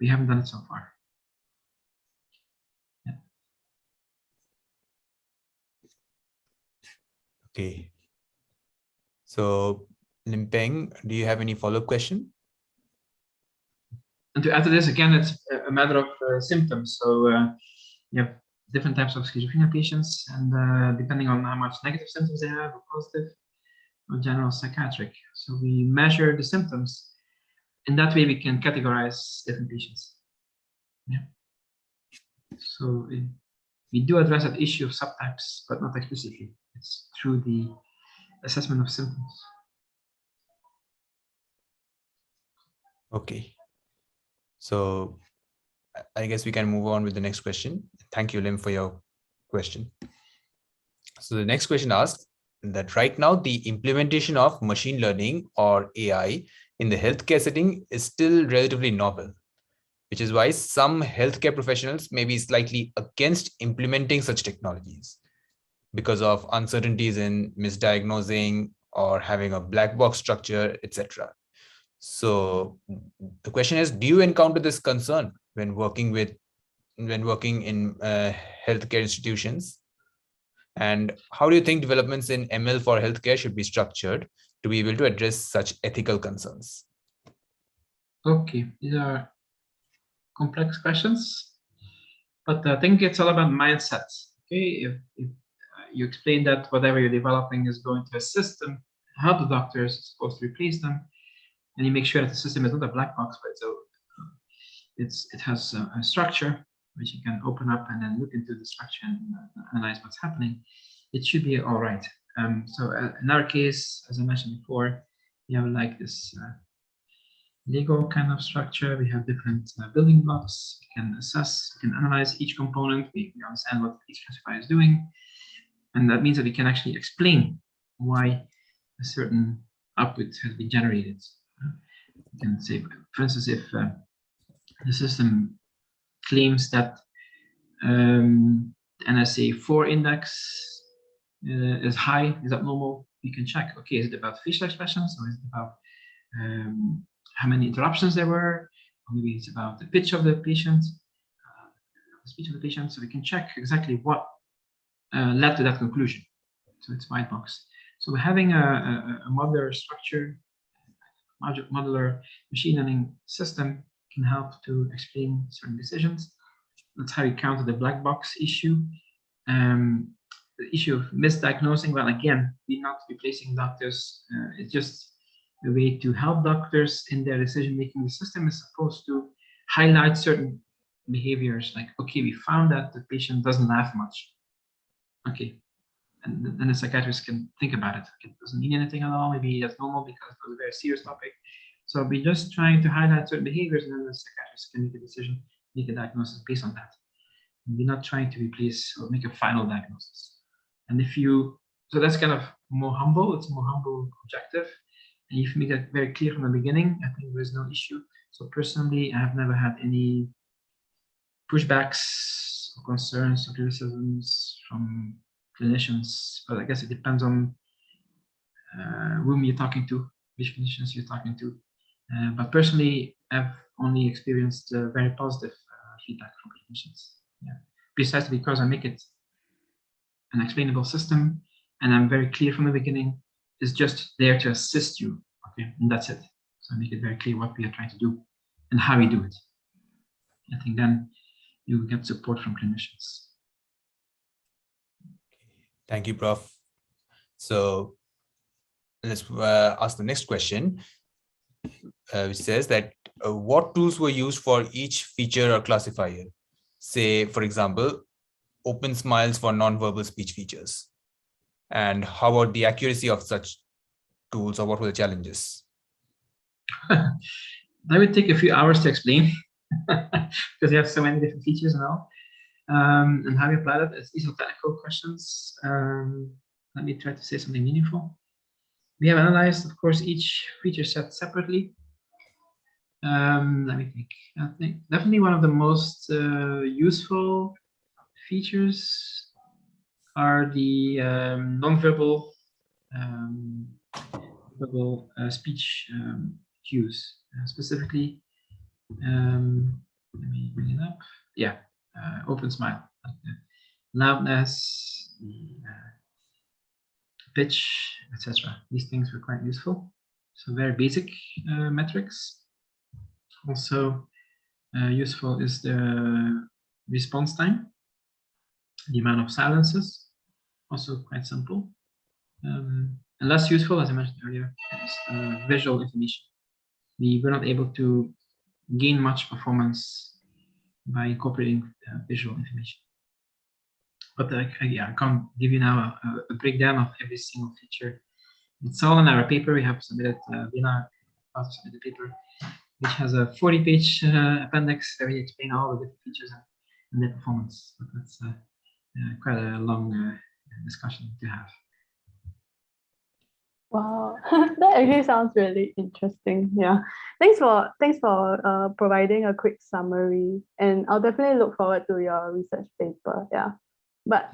we haven't done it so far. Yeah. Okay. So, Limpeng, do you have any follow-up question? And to add to this, again, it's a matter of symptoms. So you have different types of schizophrenia patients, and depending on how much negative symptoms they have, or positive, or general psychiatric. So we measure the symptoms. In that way, we can categorize different patients. Yeah. So we do address that issue of subtypes, but not explicitly. It's through the assessment of symptoms. Okay. So I guess we can move on with the next question. Thank you, Lim, for your question. So the next question asks that right now the implementation of machine learning or AI in the healthcare setting is still relatively novel, which is why some healthcare professionals may be slightly against implementing such technologies because of uncertainties in misdiagnosing or having a black box structure, etc. So the question is, do you encounter this concern when working in healthcare institutions? And how do you think developments in ML for healthcare should be structured to be able to address such ethical concerns? Okay, these are complex questions, but I think it's all about mindset. Okay, if you explain that whatever you're developing is going to assist them, help the doctors, it's supposed to replace them, and you make sure that the system is not a black box, but it has a structure which you can open up and then look into the structure and analyze what's happening, it should be all right. So in our case, as I mentioned before, we have like this Lego kind of structure. We have different building blocks. We can assess, we can analyze each component. We understand what each classifier is doing. And that means that we can actually explain why a certain output has been generated. You can say, for instance, if the system claims that the NSA4 index is high, is abnormal, we can check, okay, is it about facial expressions, or is it about how many interruptions there were, or maybe it's about the pitch of the patient, the speech of the patient, so we can check exactly what led to that conclusion. So it's white box. So having a modular structure, modular machine learning system can help to explain certain decisions. That's how you counter the black box issue. The issue of misdiagnosing, well, again, we're not replacing doctors. It's just a way to help doctors in their decision-making. The system is supposed to highlight certain behaviors, like, okay, we found that the patient doesn't laugh much. Okay, and then the psychiatrist can think about it. It doesn't mean anything at all. Maybe that's normal because it was a very serious topic. So we're just trying to highlight certain behaviors, and then the psychiatrist can make a decision, make a diagnosis based on that. And we're not trying to replace or make a final diagnosis. And if you, so that's kind of more humble, it's a more humble objective. And if you make that very clear from the beginning, I think there's no issue. So personally, I have never had any pushbacks or concerns or criticisms from clinicians, but I guess it depends on whom you're talking to, which clinicians you're talking to. But personally, I've only experienced very positive feedback from clinicians. Yeah. Precisely because I make it an explainable system, and I'm very clear from the beginning. It's just there to assist you, okay, and that's it. So I make it very clear what we are trying to do and how we do it. I think then you will get support from clinicians. Thank you, Prof. So let's ask the next question, which says that what tools were used for each feature or classifier? Say, for example, open smiles for non-verbal speech features. And how about the accuracy of such tools, or what were the challenges? That would take a few hours to explain because you have so many different features now. And how we apply that is esoterical questions. Let me try to say something meaningful. We have analyzed, of course, each feature set separately. Let me think. I think definitely one of the most useful features are the non-verbal speech cues. Specifically, let me bring it up. Yeah, open smile, loudness, pitch, etc. These things were quite useful. So very basic metrics. Also useful is the response time, the amount of silences, also quite simple. And less useful, as I mentioned earlier, is visual information. We were not able to gain much performance by incorporating visual information. But I can't give you now a breakdown of every single feature. It's all in our paper. We have submitted, Vina also submitted a paper, which has a 40-page appendix where we explain all the different features and their performance. But that's quite a long discussion to have. Wow, that actually sounds really interesting. Yeah, thanks for providing a quick summary, and I'll definitely look forward to your research paper. Yeah, but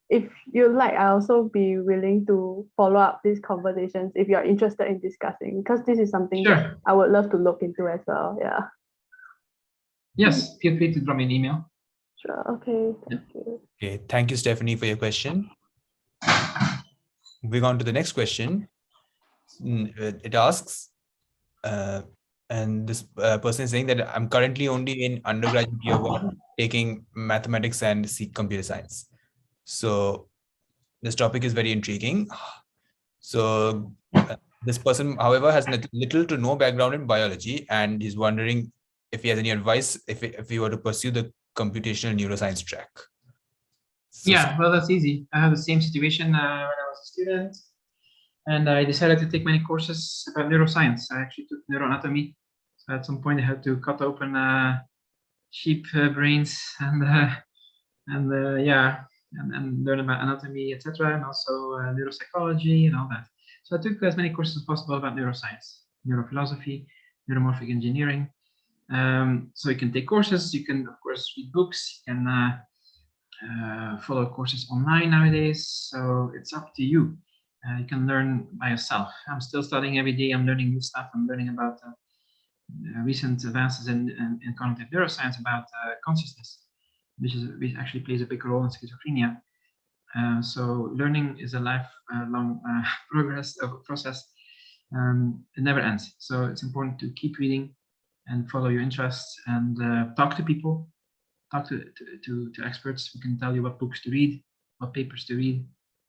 if you like, I'll also be willing to follow up these conversations if you're interested in discussing, because this is something that I would love to look into as well. Yeah. Yes, feel free to drop me an email. Sure. Okay. Thank you. Okay, thank you, Stephanie, for your question. Moving on to the next question. It asks, and this person is saying that I'm currently only in undergraduate year 1 taking mathematics and computer science. So this topic is very intriguing. So this person, however, has little to no background in biology, and he's wondering if he has any advice if he were to pursue the computational neuroscience track. So, yeah, well, that's easy. I have the same situation when I was a student. And I decided to take many courses about neuroscience. I actually took neuroanatomy. So at some point I had to cut open sheep brains and learn about anatomy, etc., and also neuropsychology and all that. So I took as many courses as possible about neuroscience, neurophilosophy, neuromorphic engineering. So you can take courses. You can, of course, read books. You can follow courses online nowadays. So it's up to you. You can learn by yourself. I'm still studying every day. I'm learning new stuff. I'm learning about recent advances in cognitive neuroscience about consciousness, which actually plays a big role in schizophrenia. So learning is a lifelong process. It never ends. So it's important to keep reading and follow your interests and talk to people, talk to experts who can tell you what books to read, what papers to read.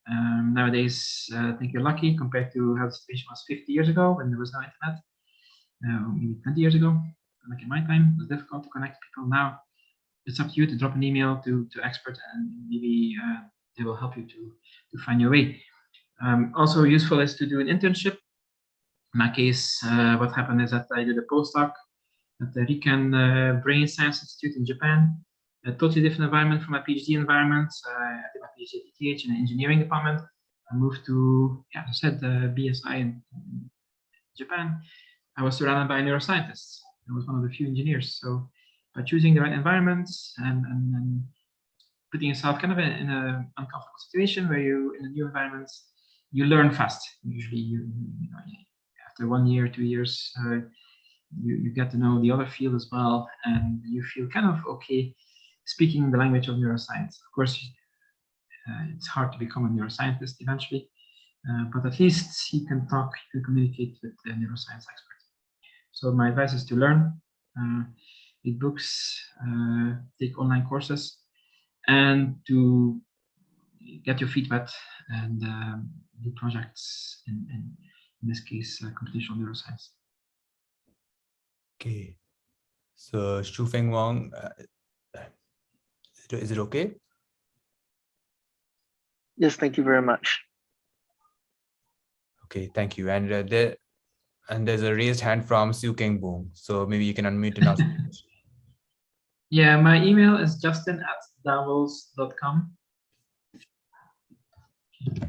Nowadays, I think you're lucky compared to how the situation was 50 years ago when there was no internet, maybe 20 years ago. Like in my time, it was difficult to connect people. Now, it's up to you to drop an email to experts, and maybe they will help you to find your way. Also useful is to do an internship. In my case, what happened is that I did a postdoc at the Riken Brain Science Institute in Japan. A totally different environment from my PhD environment. I did my PhD at ETH in the engineering department. I moved to, as I said, the BSI in Japan. I was surrounded by neuroscientists. I was one of the few engineers. So by choosing the right environments and putting yourself kind of in an uncomfortable situation where you, in a new environment, you learn fast. Usually, you know, after 1 year, 2 years, you get to know the other field as well, and you feel kind of okay speaking the language of neuroscience. Of course, it's hard to become a neuroscientist eventually, but at least he can talk, he can communicate with the neuroscience expert. So my advice is to learn, read books, take online courses, and to get your feet wet and do projects in this case, computational neuroscience. Okay. So Shufeng Wang, is it okay? Yes, thank you very much. Okay, thank you. And there's a raised hand from Siu Keng Boong. So maybe you can unmute and ask. Yeah, my email is justin@dauwels.com.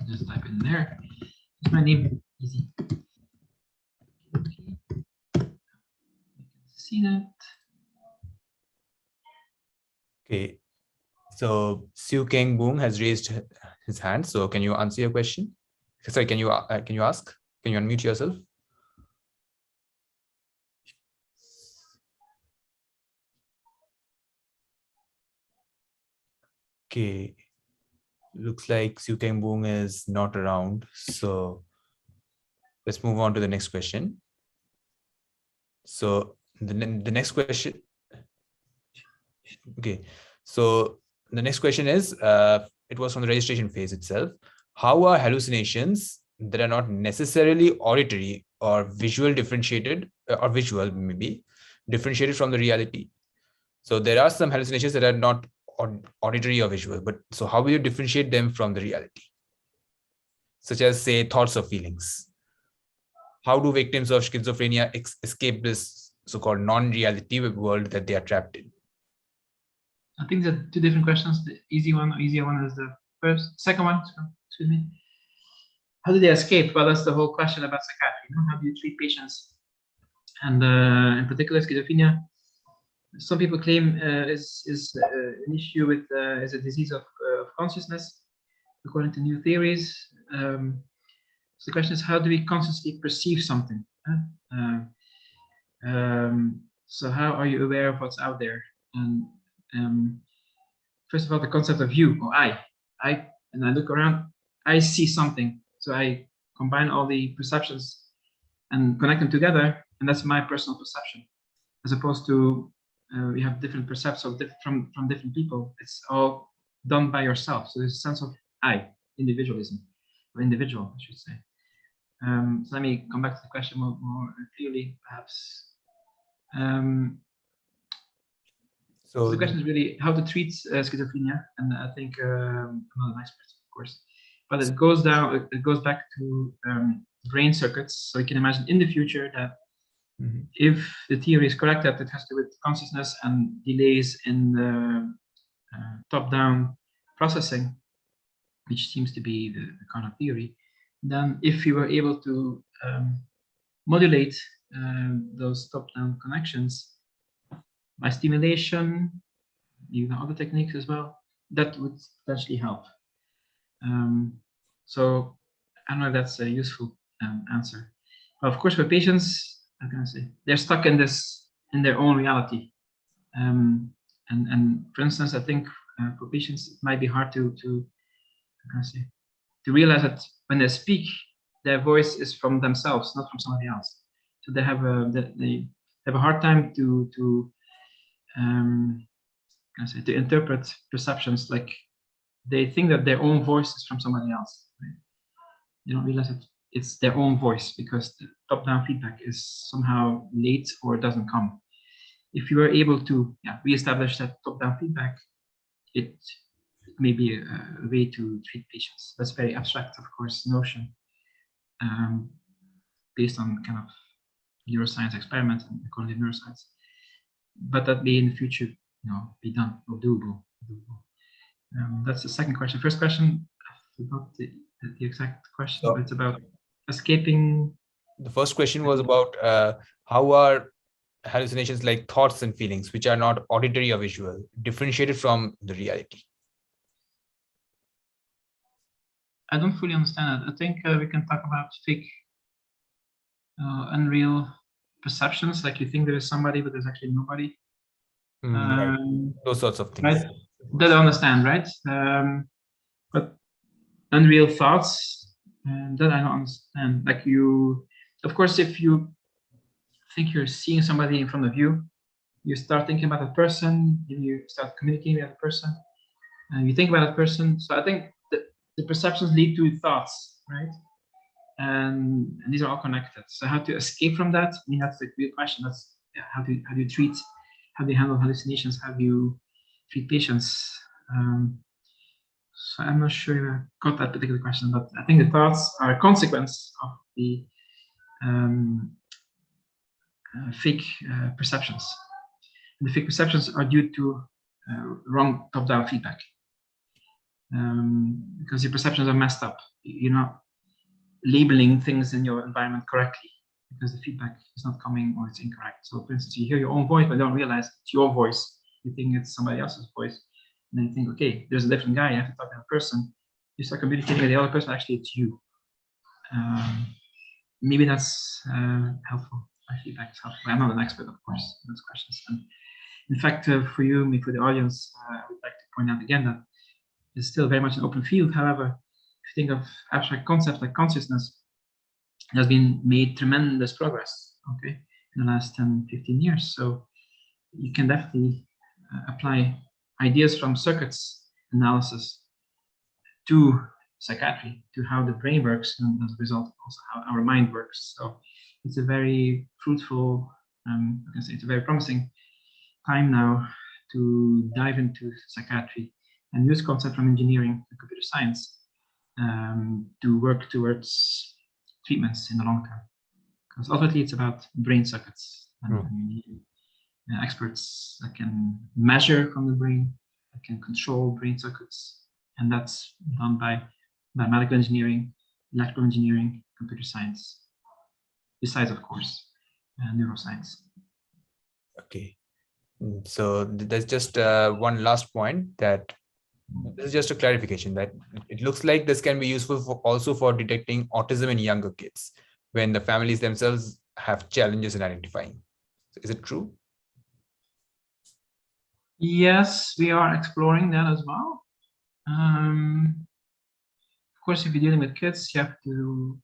Just type in there. It's my name, easy. Okay. You can see that. Okay. So Siu Keng Boong has raised his hand. So can you answer your question? Sorry, can you ask? Can you unmute yourself? Okay. Looks like Siu Keng Boong is not around. So let's move on to the next question. So the next question. Okay. So the next question is, it was from the registration phase itself. How are hallucinations that are not necessarily auditory or visual differentiated, or visual maybe, differentiated from the reality? So there are some hallucinations that are not auditory or visual, but so how will you differentiate them from the reality? Such as, say, thoughts or feelings. How do victims of schizophrenia escape this so-called non-reality world that they are trapped in? I think there are two different questions. The easier one is the second one, excuse me. How do they escape? Well, that's the whole question about psychiatry. How do you treat patients? And in particular, schizophrenia, some people claim is an issue with, is a disease of consciousness, according to new theories. So the question is, how do we consciously perceive something? So how are you aware of what's out there? And first of all, the concept of you or I, and I look around, I see something. So I combine all the perceptions and connect them together, and that's my personal perception. As opposed to we have different perceptions from different people. It's all done by yourself. So there's a sense of I, individualism, or individual, I should say. So let me come back to the question more clearly, perhaps. So the question is really how to treat schizophrenia, and I think I'm not an expert, of course, but it goes back to brain circuits. So you can imagine in the future that if the theory is correct that it has to do with consciousness and delays in the top-down processing, which seems to be the current theory, then if you were able to modulate those top-down connections by stimulation, even other techniques as well, that would potentially help. So I don't know if that's a useful answer. But of course, for patients, how can I say, they're stuck in their own reality. And for instance, I think for patients, it might be hard to how can I say, to realize that when they speak, their voice is from themselves, not from somebody else. So they have a hard time to interpret perceptions. Like they think that their own voice is from somebody else. Right? They don't realize that it's their own voice because the top-down feedback is somehow late or doesn't come. If you are able to reestablish that top-down feedback, it may be a way to treat patients. That's very abstract, of course, notion based on kind of neuroscience experiment and cognitive neuroscience. But that may in the future, be done or doable. That's the second question. First question, I forgot the exact question, but it's about escaping. The first question was about how are hallucinations like thoughts and feelings, which are not auditory or visual, differentiated from the reality? I don't fully understand it. I think we can talk about fake, unreal perceptions, like you think there is somebody, but there's actually nobody. Right. Those sorts of things. Right? That I understand, right? But unreal thoughts, that I don't understand. Like you, of course, if you think you're seeing somebody in front of you, you start thinking about that person, you start communicating with that person, and you think about that person. So I think the perceptions lead to thoughts, right? And these are all connected. So how to escape from that? I mean, that's the real question. That's how do you handle hallucinations? How do you treat patients? So I'm not sure I got that particular question, but I think the thoughts are a consequence of the fake perceptions. And the fake perceptions are due to wrong top-down feedback. Because your perceptions are messed up. You're not labeling things in your environment correctly because the feedback is not coming or it's incorrect. So for instance, you hear your own voice, but don't realize it's your voice. You think it's somebody else's voice. And then you think, okay, there's a different guy, I have to talk to that person. You start communicating with the other person, actually it's you. Maybe that's helpful. My feedback is helpful. I'm not an expert, of course, in those questions. And in fact, for you, for the audience, I would like to point out again that it's still very much an open field. However, if you think of abstract concepts like consciousness, there has been made tremendous progress, okay, in the last 10, 15 years. So you can definitely apply ideas from circuits analysis to psychiatry, to how the brain works, and as a result, also how our mind works. So it's a very fruitful, I can say it's a very promising time now to dive into psychiatry and use concepts from engineering and computer science to work towards treatments in the long term. Because ultimately it's about brain circuits. And you need experts that can measure from the brain, that can control brain circuits. And that's done by mathematical engineering, electrical engineering, computer science, besides, of course, neuroscience. Okay. So there's just one last point that this is just a clarification that it looks like this can be useful also for detecting autism in younger kids when the families themselves have challenges in identifying. So is it true? Yes, we are exploring that as well. Of course, if you're dealing with kids, you have to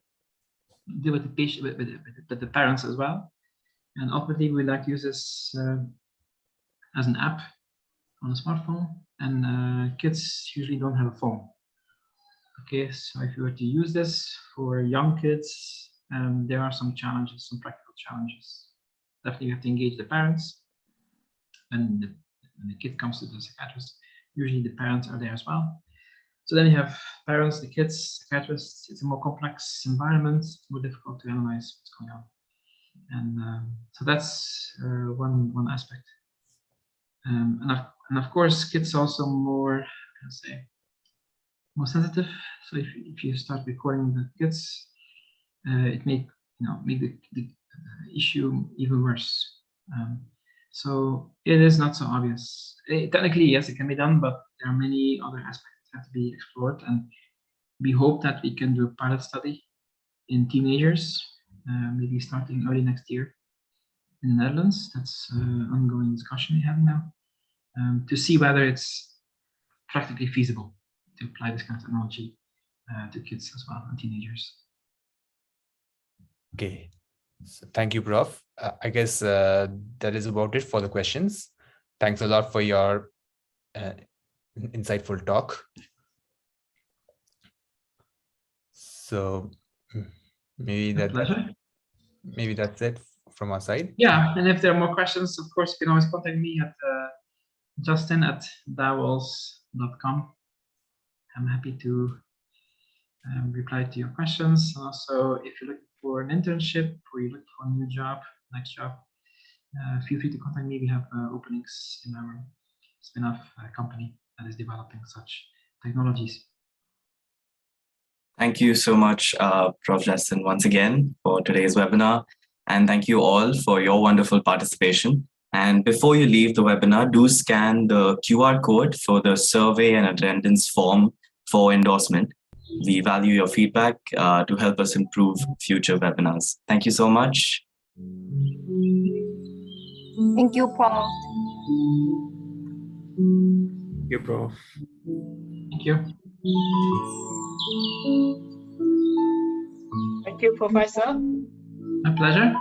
deal with the patient, with the parents as well. And ultimately, we like to use this as an app on a smartphone, and kids usually don't have a phone. Okay, so if you were to use this for young kids, there are some challenges, some practical challenges. Definitely, you have to engage the parents, and when the kid comes to the psychiatrist, usually the parents are there as well. So then you have parents, the kids, psychiatrists. It's a more complex environment. It's more difficult to analyze what's going on, and so that's one aspect. And of course, kids are also more, how can I say, more sensitive. So if you start recording the kids, it may make the issue even worse. So it is not so obvious. Technically, yes, it can be done, but there are many other aspects that have to be explored. And we hope that we can do a pilot study in teenagers, maybe starting early next year in the Netherlands. That's an ongoing discussion we have now, to see whether it's practically feasible to apply this kind of technology to kids as well and teenagers. Okay, so thank you, Prof. I guess that is about it for the questions. Thanks a lot for your insightful talk. So maybe that's it from our side. Yeah, and if there are more questions, of course, you can always contact me at justin@dauwels.com. I'm happy to reply to your questions. Also, if you're looking for an internship or you're looking for a new job, next job, feel free to contact me. We have openings in our spin-off company that is developing such technologies. Thank you so much, Prof. Justin, once again for today's webinar. And thank you all for your wonderful participation. And before you leave the webinar, do scan the QR code for the survey and attendance form for endorsement. We value your feedback to help us improve future webinars. Thank you so much. Thank you, Prof. Thank you, Prof. Thank you. Thank you, Professor. My pleasure.